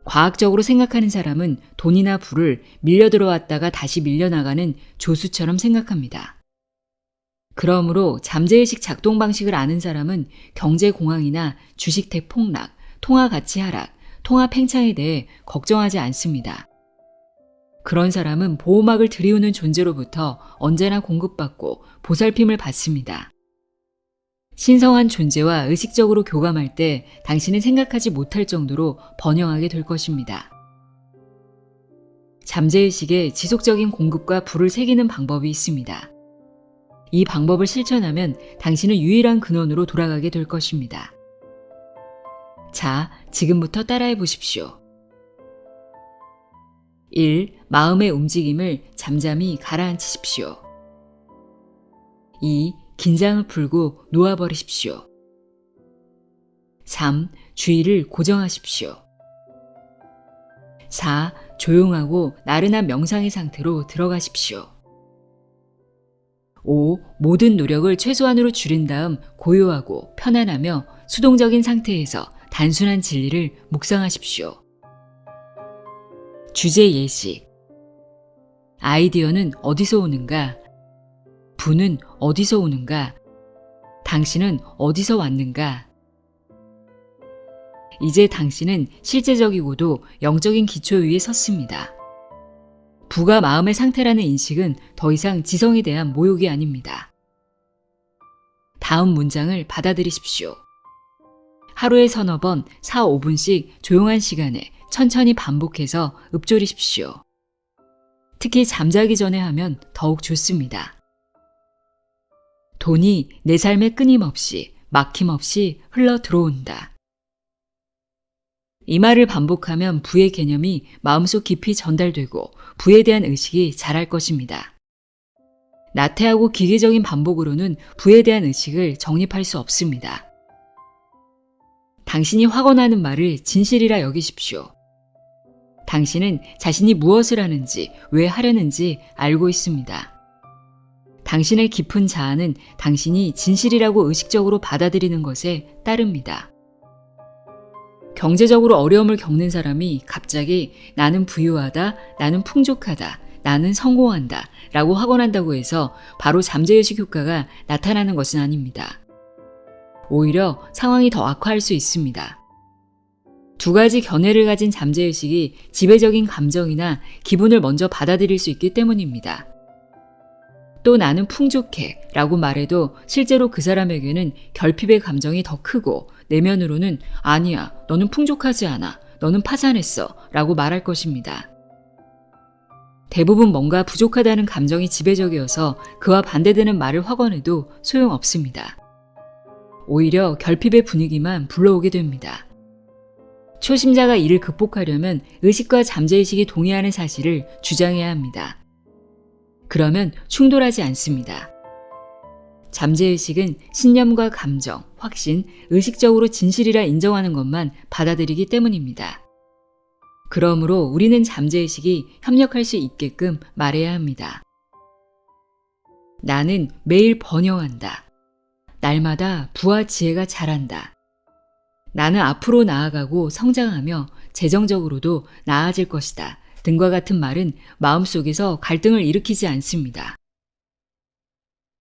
과학적으로 생각하는 사람은 돈이나 부를 밀려 들어왔다가 다시 밀려나가는 조수처럼 생각합니다. 그러므로 잠재의식 작동 방식을 아는 사람은 경제 공황이나 주식 대폭락, 통화 가치 하락, 통화 팽창에 대해 걱정하지 않습니다. 그런 사람은 보호막을 들이우는 존재로부터 언제나 공급받고 보살핌을 받습니다. 신성한 존재와 의식적으로 교감할 때 당신은 생각하지 못할 정도로 번영하게 될 것입니다. 잠재의식에 지속적인 공급과 불을 새기는 방법이 있습니다. 이 방법을 실천하면 당신은 유일한 근원으로 돌아가게 될 것입니다. 자, 지금부터 따라해 보십시오. 1. 마음의 움직임을 잠잠히 가라앉히십시오. 2. 긴장을 풀고 놓아버리십시오. 3. 주의를 고정하십시오. 4. 조용하고 나른한 명상의 상태로 들어가십시오. 5. 모든 노력을 최소한으로 줄인 다음 고요하고 편안하며 수동적인 상태에서 단순한 진리를 묵상하십시오. 주제 예시. 아이디어는 어디서 오는가? 부는 어디서 오는가? 당신은 어디서 왔는가? 이제 당신은 실제적이고도 영적인 기초 위에 섰습니다. 부가 마음의 상태라는 인식은 더 이상 지성에 대한 모욕이 아닙니다. 다음 문장을 받아들이십시오. 하루에 서너 번 4, 5분씩 조용한 시간에 천천히 반복해서 읊조리십시오. 특히 잠자기 전에 하면 더욱 좋습니다. 돈이 내 삶에 끊임없이 막힘없이 흘러 들어온다. 이 말을 반복하면 부의 개념이 마음속 깊이 전달되고 부에 대한 의식이 자랄 것입니다. 나태하고 기계적인 반복으로는 부에 대한 의식을 정립할 수 없습니다. 당신이 확언하는 말을 진실이라 여기십시오. 당신은 자신이 무엇을 하는지, 왜 하려는지 알고 있습니다. 당신의 깊은 자아는 당신이 진실이라고 의식적으로 받아들이는 것에 따릅니다. 경제적으로 어려움을 겪는 사람이 갑자기 나는 부유하다, 나는 풍족하다, 나는 성공한다 라고 확언한다고 해서 바로 잠재의식 효과가 나타나는 것은 아닙니다. 오히려 상황이 더 악화할 수 있습니다. 두 가지 견해를 가진 잠재의식이 지배적인 감정이나 기분을 먼저 받아들일 수 있기 때문입니다. 또 나는 풍족해 라고 말해도 실제로 그 사람에게는 결핍의 감정이 더 크고 내면으로는 아니야, 너는 풍족하지 않아, 너는 파산했어 라고 말할 것입니다. 대부분 뭔가 부족하다는 감정이 지배적이어서 그와 반대되는 말을 확언해도 소용없습니다. 오히려 결핍의 분위기만 불러오게 됩니다. 초심자가 이를 극복하려면 의식과 잠재의식이 동의하는 사실을 주장해야 합니다. 그러면 충돌하지 않습니다. 잠재의식은 신념과 감정, 확신, 의식적으로 진실이라 인정하는 것만 받아들이기 때문입니다. 그러므로 우리는 잠재의식이 협력할 수 있게끔 말해야 합니다. 나는 매일 번영한다. 날마다 부와 지혜가 자란다. 나는 앞으로 나아가고 성장하며 재정적으로도 나아질 것이다. 등과 같은 말은 마음속에서 갈등을 일으키지 않습니다.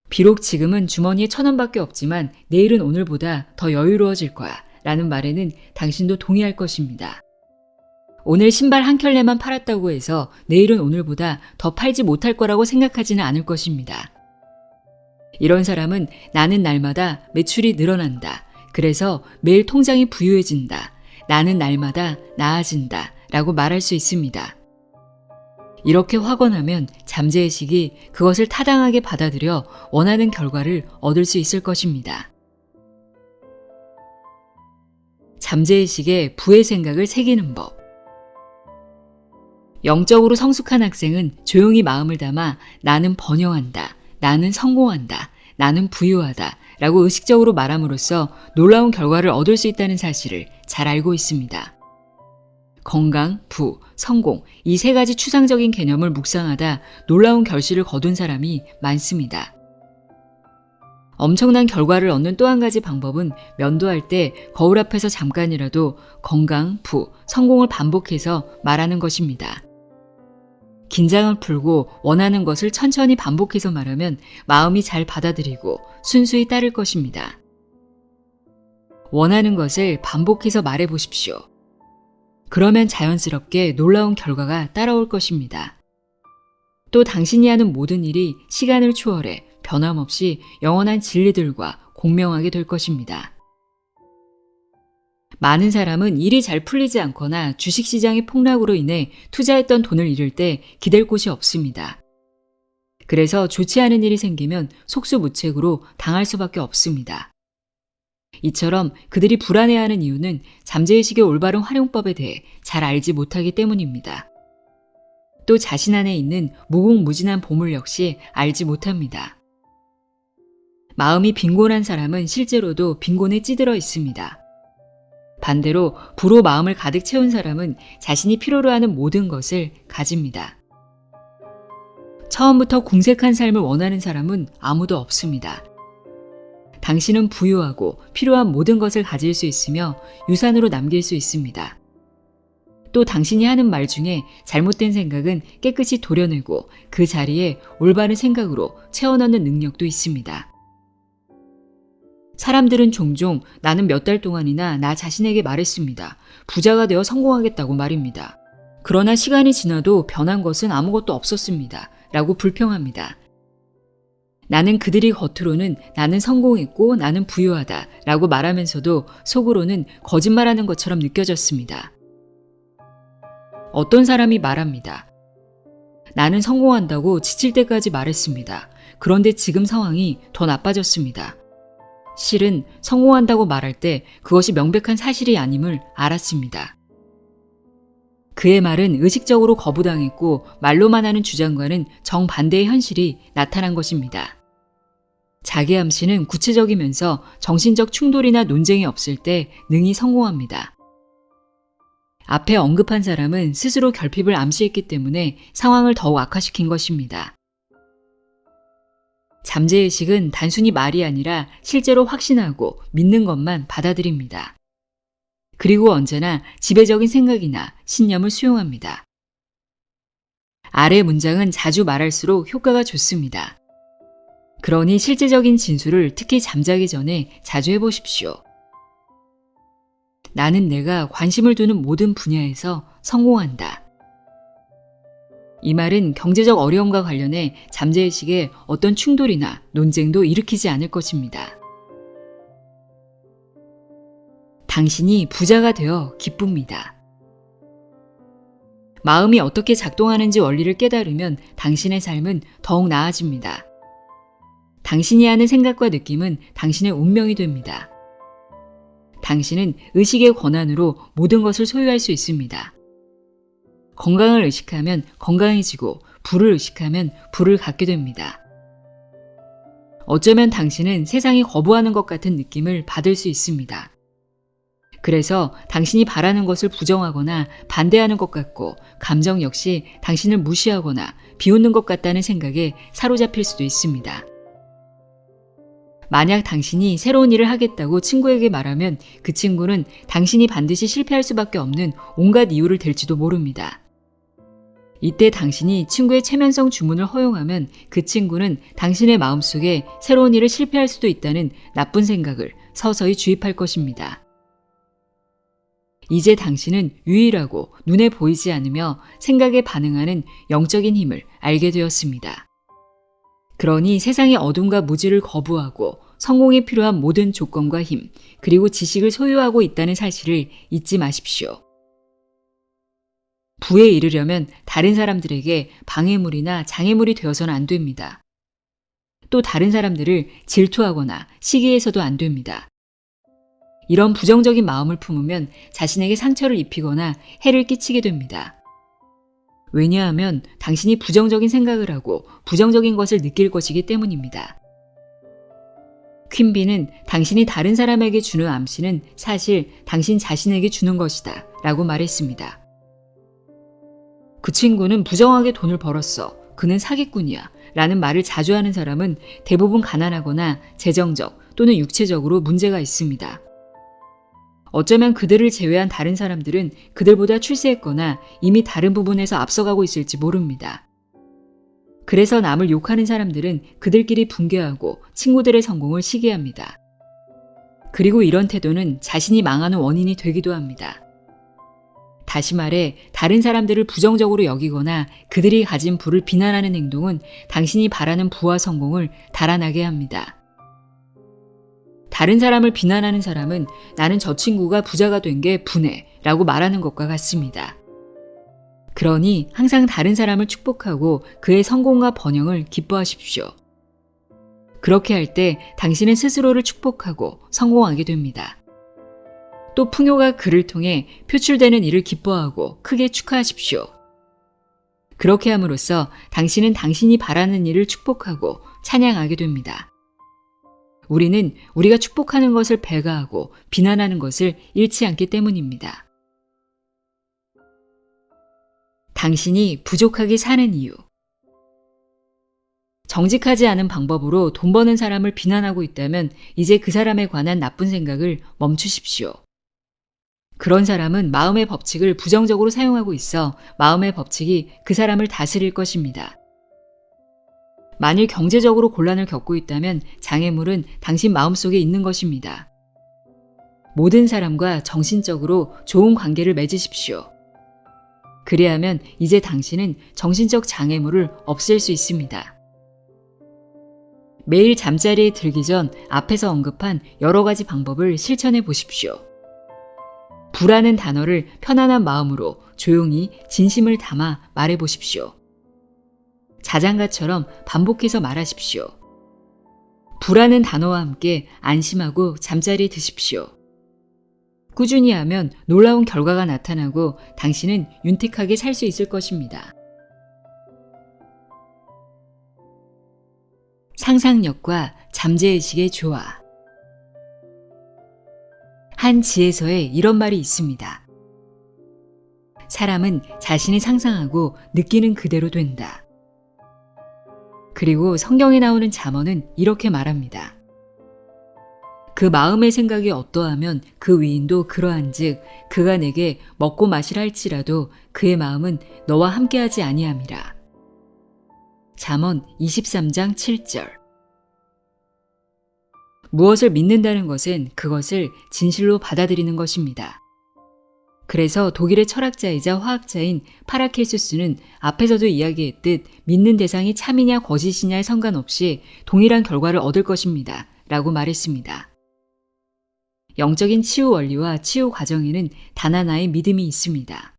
비록 지금은 주머니에 1,000원밖에 없지만 내일은 오늘보다 더 여유로워질 거야 라는 말에는 당신도 동의할 것입니다. 오늘 신발 한 켤레만 팔았다고 해서 내일은 오늘보다 더 팔지 못할 거라고 생각하지는 않을 것입니다. 이런 사람은 나는 날마다 매출이 늘어난다. 그래서 매일 통장이 부유해진다. 나는 날마다 나아진다. 라고 말할 수 있습니다. 이렇게 확언하면 잠재의식이 그것을 타당하게 받아들여 원하는 결과를 얻을 수 있을 것입니다. 잠재의식에 부의 생각을 새기는 법. 영적으로 성숙한 학생은 조용히 마음을 담아 나는 번영한다, 나는 성공한다, 나는 부유하다 라고 의식적으로 말함으로써 놀라운 결과를 얻을 수 있다는 사실을 잘 알고 있습니다. 건강, 부, 성공 이 세 가지 추상적인 개념을 묵상하다 놀라운 결실을 거둔 사람이 많습니다. 엄청난 결과를 얻는 또 한 가지 방법은 면도할 때 거울 앞에서 잠깐이라도 건강, 부, 성공을 반복해서 말하는 것입니다. 긴장을 풀고 원하는 것을 천천히 반복해서 말하면 마음이 잘 받아들이고 순수히 따를 것입니다. 원하는 것을 반복해서 말해 보십시오. 그러면 자연스럽게 놀라운 결과가 따라올 것입니다. 또 당신이 하는 모든 일이 시간을 초월해 변함없이 영원한 진리들과 공명하게 될 것입니다. 많은 사람은 일이 잘 풀리지 않거나 주식시장의 폭락으로 인해 투자했던 돈을 잃을 때 기댈 곳이 없습니다. 그래서 좋지 않은 일이 생기면 속수무책으로 당할 수밖에 없습니다. 이처럼 그들이 불안해하는 이유는 잠재의식의 올바른 활용법에 대해 잘 알지 못하기 때문입니다. 또 자신 안에 있는 무궁무진한 보물 역시 알지 못합니다. 마음이 빈곤한 사람은 실제로도 빈곤에 찌들어 있습니다. 반대로 부로 마음을 가득 채운 사람은 자신이 필요로 하는 모든 것을 가집니다. 처음부터 궁색한 삶을 원하는 사람은 아무도 없습니다. 당신은 부유하고 필요한 모든 것을 가질 수 있으며 유산으로 남길 수 있습니다. 또 당신이 하는 말 중에 잘못된 생각은 깨끗이 도려내고 그 자리에 올바른 생각으로 채워넣는 능력도 있습니다. 사람들은 종종 나는 몇 달 동안이나 나 자신에게 말했습니다. 부자가 되어 성공하겠다고 말입니다. 그러나 시간이 지나도 변한 것은 아무것도 없었습니다. 라고 불평합니다. 나는 그들이 겉으로는 나는 성공했고 나는 부유하다 라고 말하면서도 속으로는 거짓말하는 것처럼 느껴졌습니다. 어떤 사람이 말합니다. 나는 성공한다고 지칠 때까지 말했습니다. 그런데 지금 상황이 더 나빠졌습니다. 실은 성공한다고 말할 때 그것이 명백한 사실이 아님을 알았습니다. 그의 말은 의식적으로 거부당했고 말로만 하는 주장과는 정반대의 현실이 나타난 것입니다. 자기 암시는 구체적이면서 정신적 충돌이나 논쟁이 없을 때 능히 성공합니다. 앞에 언급한 사람은 스스로 결핍을 암시했기 때문에 상황을 더욱 악화시킨 것입니다. 잠재의식은 단순히 말이 아니라 실제로 확신하고 믿는 것만 받아들입니다. 그리고 언제나 지배적인 생각이나 신념을 수용합니다. 아래 문장은 자주 말할수록 효과가 좋습니다. 그러니 실제적인 진술을 특히 잠자기 전에 자주 해보십시오. 나는 내가 관심을 두는 모든 분야에서 성공한다. 이 말은 경제적 어려움과 관련해 잠재의식에 어떤 충돌이나 논쟁도 일으키지 않을 것입니다. 당신이 부자가 되어 기쁩니다. 마음이 어떻게 작동하는지 원리를 깨달으면 당신의 삶은 더욱 나아집니다. 당신이 하는 생각과 느낌은 당신의 운명이 됩니다. 당신은 의식의 권한으로 모든 것을 소유할 수 있습니다. 건강을 의식하면 건강해지고 부를 의식하면 부를 갖게 됩니다. 어쩌면 당신은 세상이 거부하는 것 같은 느낌을 받을 수 있습니다. 그래서 당신이 바라는 것을 부정하거나 반대하는 것 같고 감정 역시 당신을 무시하거나 비웃는 것 같다는 생각에 사로잡힐 수도 있습니다. 만약 당신이 새로운 일을 하겠다고 친구에게 말하면 그 친구는 당신이 반드시 실패할 수밖에 없는 온갖 이유를 댈지도 모릅니다. 이때 당신이 친구의 체면성 주문을 허용하면 그 친구는 당신의 마음속에 새로운 일을 실패할 수도 있다는 나쁜 생각을 서서히 주입할 것입니다. 이제 당신은 유일하고 눈에 보이지 않으며 생각에 반응하는 영적인 힘을 알게 되었습니다. 그러니 세상의 어둠과 무지를 거부하고 성공에 필요한 모든 조건과 힘, 그리고 지식을 소유하고 있다는 사실을 잊지 마십시오. 부에 이르려면 다른 사람들에게 방해물이나 장애물이 되어서는 안 됩니다. 또 다른 사람들을 질투하거나 시기해서도 안 됩니다. 이런 부정적인 마음을 품으면 자신에게 상처를 입히거나 해를 끼치게 됩니다. 왜냐하면 당신이 부정적인 생각을 하고 부정적인 것을 느낄 것이기 때문입니다. 퀸비는 당신이 다른 사람에게 주는 암시는 사실 당신 자신에게 주는 것이다 라고 말했습니다. 그 친구는 부정하게 돈을 벌었어. 그는 사기꾼이야 라는 말을 자주 하는 사람은 대부분 가난하거나 재정적 또는 육체적으로 문제가 있습니다. 어쩌면 그들을 제외한 다른 사람들은 그들보다 출세했거나 이미 다른 부분에서 앞서가고 있을지 모릅니다. 그래서 남을 욕하는 사람들은 그들끼리 붕괴하고 친구들의 성공을 시기합니다. 그리고 이런 태도는 자신이 망하는 원인이 되기도 합니다. 다시 말해 다른 사람들을 부정적으로 여기거나 그들이 가진 부를 비난하는 행동은 당신이 바라는 부와 성공을 달아나게 합니다. 다른 사람을 비난하는 사람은 나는 저 친구가 부자가 된 게 분해 라고 말하는 것과 같습니다. 그러니 항상 다른 사람을 축복하고 그의 성공과 번영을 기뻐하십시오. 그렇게 할 때 당신은 스스로를 축복하고 성공하게 됩니다. 또 풍요가 그를 통해 표출되는 일을 기뻐하고 크게 축하하십시오. 그렇게 함으로써 당신은 당신이 바라는 일을 축복하고 찬양하게 됩니다. 우리는 우리가 축복하는 것을 배가하고 비난하는 것을 잃지 않기 때문입니다. 당신이 부족하게 사는 이유. 정직하지 않은 방법으로 돈 버는 사람을 비난하고 있다면 이제 그 사람에 관한 나쁜 생각을 멈추십시오. 그런 사람은 마음의 법칙을 부정적으로 사용하고 있어 마음의 법칙이 그 사람을 다스릴 것입니다. 만일 경제적으로 곤란을 겪고 있다면 장애물은 당신 마음속에 있는 것입니다. 모든 사람과 정신적으로 좋은 관계를 맺으십시오. 그리하면 이제 당신은 정신적 장애물을 없앨 수 있습니다. 매일 잠자리에 들기 전 앞에서 언급한 여러 가지 방법을 실천해 보십시오. 부라는 단어를 편안한 마음으로 조용히 진심을 담아 말해 보십시오. 자장가처럼 반복해서 말하십시오. 부라는 단어와 함께 안심하고 잠자리에 드십시오. 꾸준히 하면 놀라운 결과가 나타나고 당신은 윤택하게 살 수 있을 것입니다. 상상력과 잠재의식의 조화. 한 지혜서에 이런 말이 있습니다. 사람은 자신이 상상하고 느끼는 그대로 된다. 그리고 성경에 나오는 잠언은 이렇게 말합니다. 그 마음의 생각이 어떠하면 그 위인도 그러한즉 그가 내게 먹고 마시라 할지라도 그의 마음은 너와 함께하지 아니함이라. 잠언 23장 7절. 무엇을 믿는다는 것은 그것을 진실로 받아들이는 것입니다. 그래서 독일의 철학자이자 화학자인 파라켈수스는 앞에서도 이야기했듯 믿는 대상이 참이냐 거짓이냐에 상관없이 동일한 결과를 얻을 것입니다. 라고 말했습니다. 영적인 치유 원리와 치유 과정에는 단 하나의 믿음이 있습니다.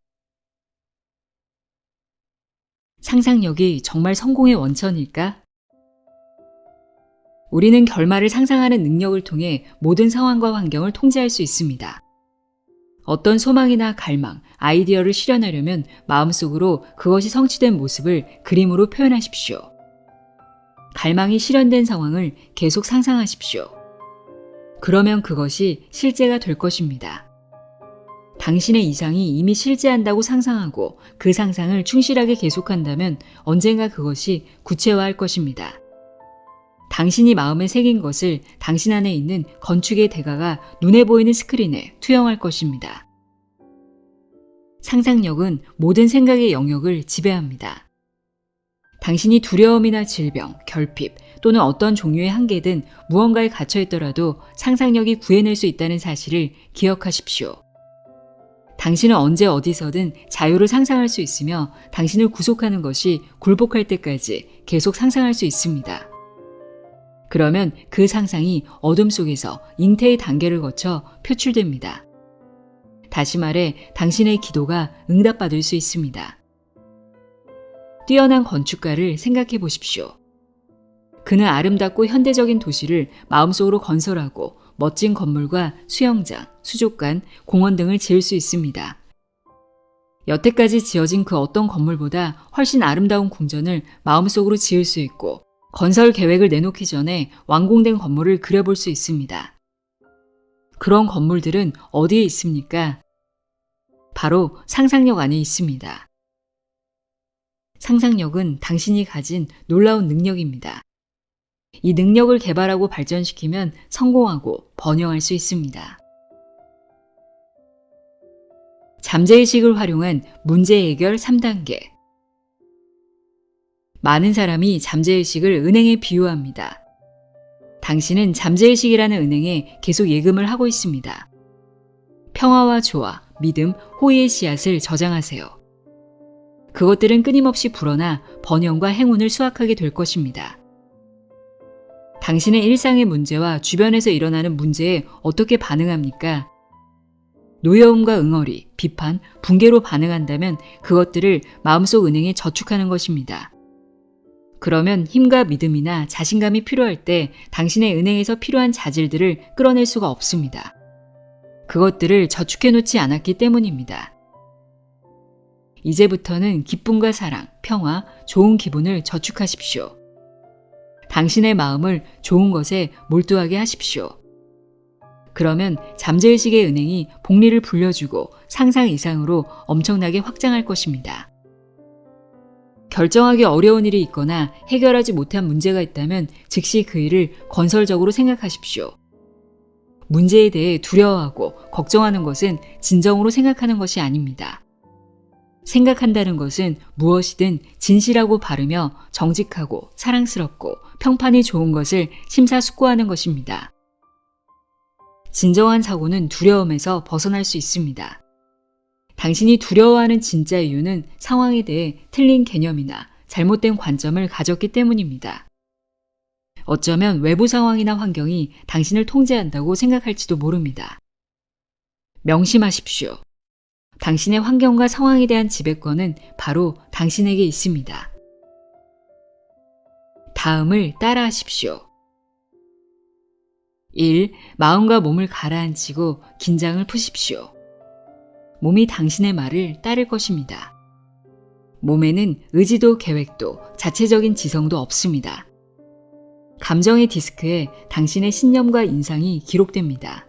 상상력이 정말 성공의 원천일까? 우리는 결말을 상상하는 능력을 통해 모든 상황과 환경을 통제할 수 있습니다. 어떤 소망이나 갈망, 아이디어를 실현하려면 마음속으로 그것이 성취된 모습을 그림으로 표현하십시오. 갈망이 실현된 상황을 계속 상상하십시오. 그러면 그것이 실제가 될 것입니다. 당신의 이상이 이미 실제한다고 상상하고 그 상상을 충실하게 계속한다면 언젠가 그것이 구체화할 것입니다. 당신이 마음에 새긴 것을 당신 안에 있는 건축의 대가가 눈에 보이는 스크린에 투영할 것입니다. 상상력은 모든 생각의 영역을 지배합니다. 당신이 두려움이나 질병, 결핍 또는 어떤 종류의 한계든 무언가에 갇혀 있더라도 상상력이 구해낼 수 있다는 사실을 기억하십시오. 당신은 언제 어디서든 자유를 상상할 수 있으며 당신을 구속하는 것이 굴복할 때까지 계속 상상할 수 있습니다. 그러면 그 상상이 어둠 속에서 잉태의 단계를 거쳐 표출됩니다. 다시 말해 당신의 기도가 응답받을 수 있습니다. 뛰어난 건축가를 생각해 보십시오. 그는 아름답고 현대적인 도시를 마음속으로 건설하고 멋진 건물과 수영장, 수족관, 공원 등을 지을 수 있습니다. 여태까지 지어진 그 어떤 건물보다 훨씬 아름다운 궁전을 마음속으로 지을 수 있고 건설 계획을 내놓기 전에 완공된 건물을 그려볼 수 있습니다. 그런 건물들은 어디에 있습니까? 바로 상상력 안에 있습니다. 상상력은 당신이 가진 놀라운 능력입니다. 이 능력을 개발하고 발전시키면 성공하고 번영할 수 있습니다. 잠재의식을 활용한 문제 해결 3단계. 많은 사람이 잠재의식을 은행에 비유합니다. 당신은 잠재의식이라는 은행에 계속 예금을 하고 있습니다. 평화와 조화, 믿음, 호의의 씨앗을 저장하세요. 그것들은 끊임없이 불어나 번영과 행운을 수확하게 될 것입니다. 당신의 일상의 문제와 주변에서 일어나는 문제에 어떻게 반응합니까? 노여움과 응어리, 비판, 붕괴로 반응한다면 그것들을 마음속 은행에 저축하는 것입니다. 그러면 힘과 믿음이나 자신감이 필요할 때 당신의 은행에서 필요한 자질들을 끌어낼 수가 없습니다. 그것들을 저축해 놓지 않았기 때문입니다. 이제부터는 기쁨과 사랑, 평화, 좋은 기분을 저축하십시오. 당신의 마음을 좋은 것에 몰두하게 하십시오. 그러면 잠재의식의 은행이 복리를 불려주고 상상 이상으로 엄청나게 확장할 것입니다. 결정하기 어려운 일이 있거나 해결하지 못한 문제가 있다면 즉시 그 일을 건설적으로 생각하십시오. 문제에 대해 두려워하고 걱정하는 것은 진정으로 생각하는 것이 아닙니다. 생각한다는 것은 무엇이든 진실하고 바르며 정직하고 사랑스럽고 평판이 좋은 것을 심사숙고하는 것입니다. 진정한 사고는 두려움에서 벗어날 수 있습니다. 당신이 두려워하는 진짜 이유는 상황에 대해 틀린 개념이나 잘못된 관점을 가졌기 때문입니다. 어쩌면 외부 상황이나 환경이 당신을 통제한다고 생각할지도 모릅니다. 명심하십시오. 당신의 환경과 상황에 대한 지배권은 바로 당신에게 있습니다. 다음을 따라하십시오. 1. 마음과 몸을 가라앉히고 긴장을 푸십시오. 몸이 당신의 말을 따를 것입니다. 몸에는 의지도 계획도 자체적인 지성도 없습니다. 감정의 디스크에 당신의 신념과 인상이 기록됩니다.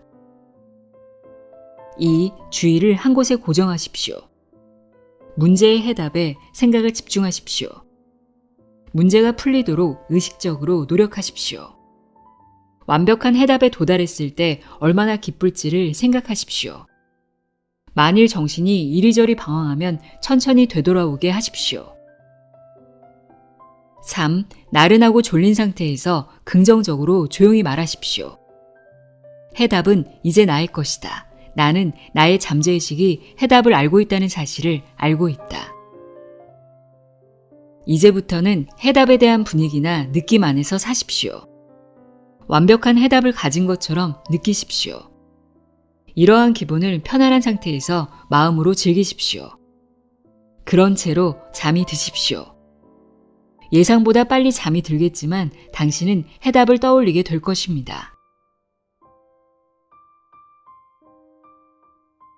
2. 주의를 한 곳에 고정하십시오. 문제의 해답에 생각을 집중하십시오. 문제가 풀리도록 의식적으로 노력하십시오. 완벽한 해답에 도달했을 때 얼마나 기쁠지를 생각하십시오. 만일 정신이 이리저리 방황하면 천천히 되돌아오게 하십시오. 3. 나른하고 졸린 상태에서 긍정적으로 조용히 말하십시오. 해답은 이제 나의 것이다. 나는 나의 잠재의식이 해답을 알고 있다는 사실을 알고 있다. 이제부터는 해답에 대한 분위기나 느낌 안에서 사십시오. 완벽한 해답을 가진 것처럼 느끼십시오. 이러한 기분을 편안한 상태에서 마음으로 즐기십시오. 그런 채로 잠이 드십시오. 예상보다 빨리 잠이 들겠지만 당신은 해답을 떠올리게 될 것입니다.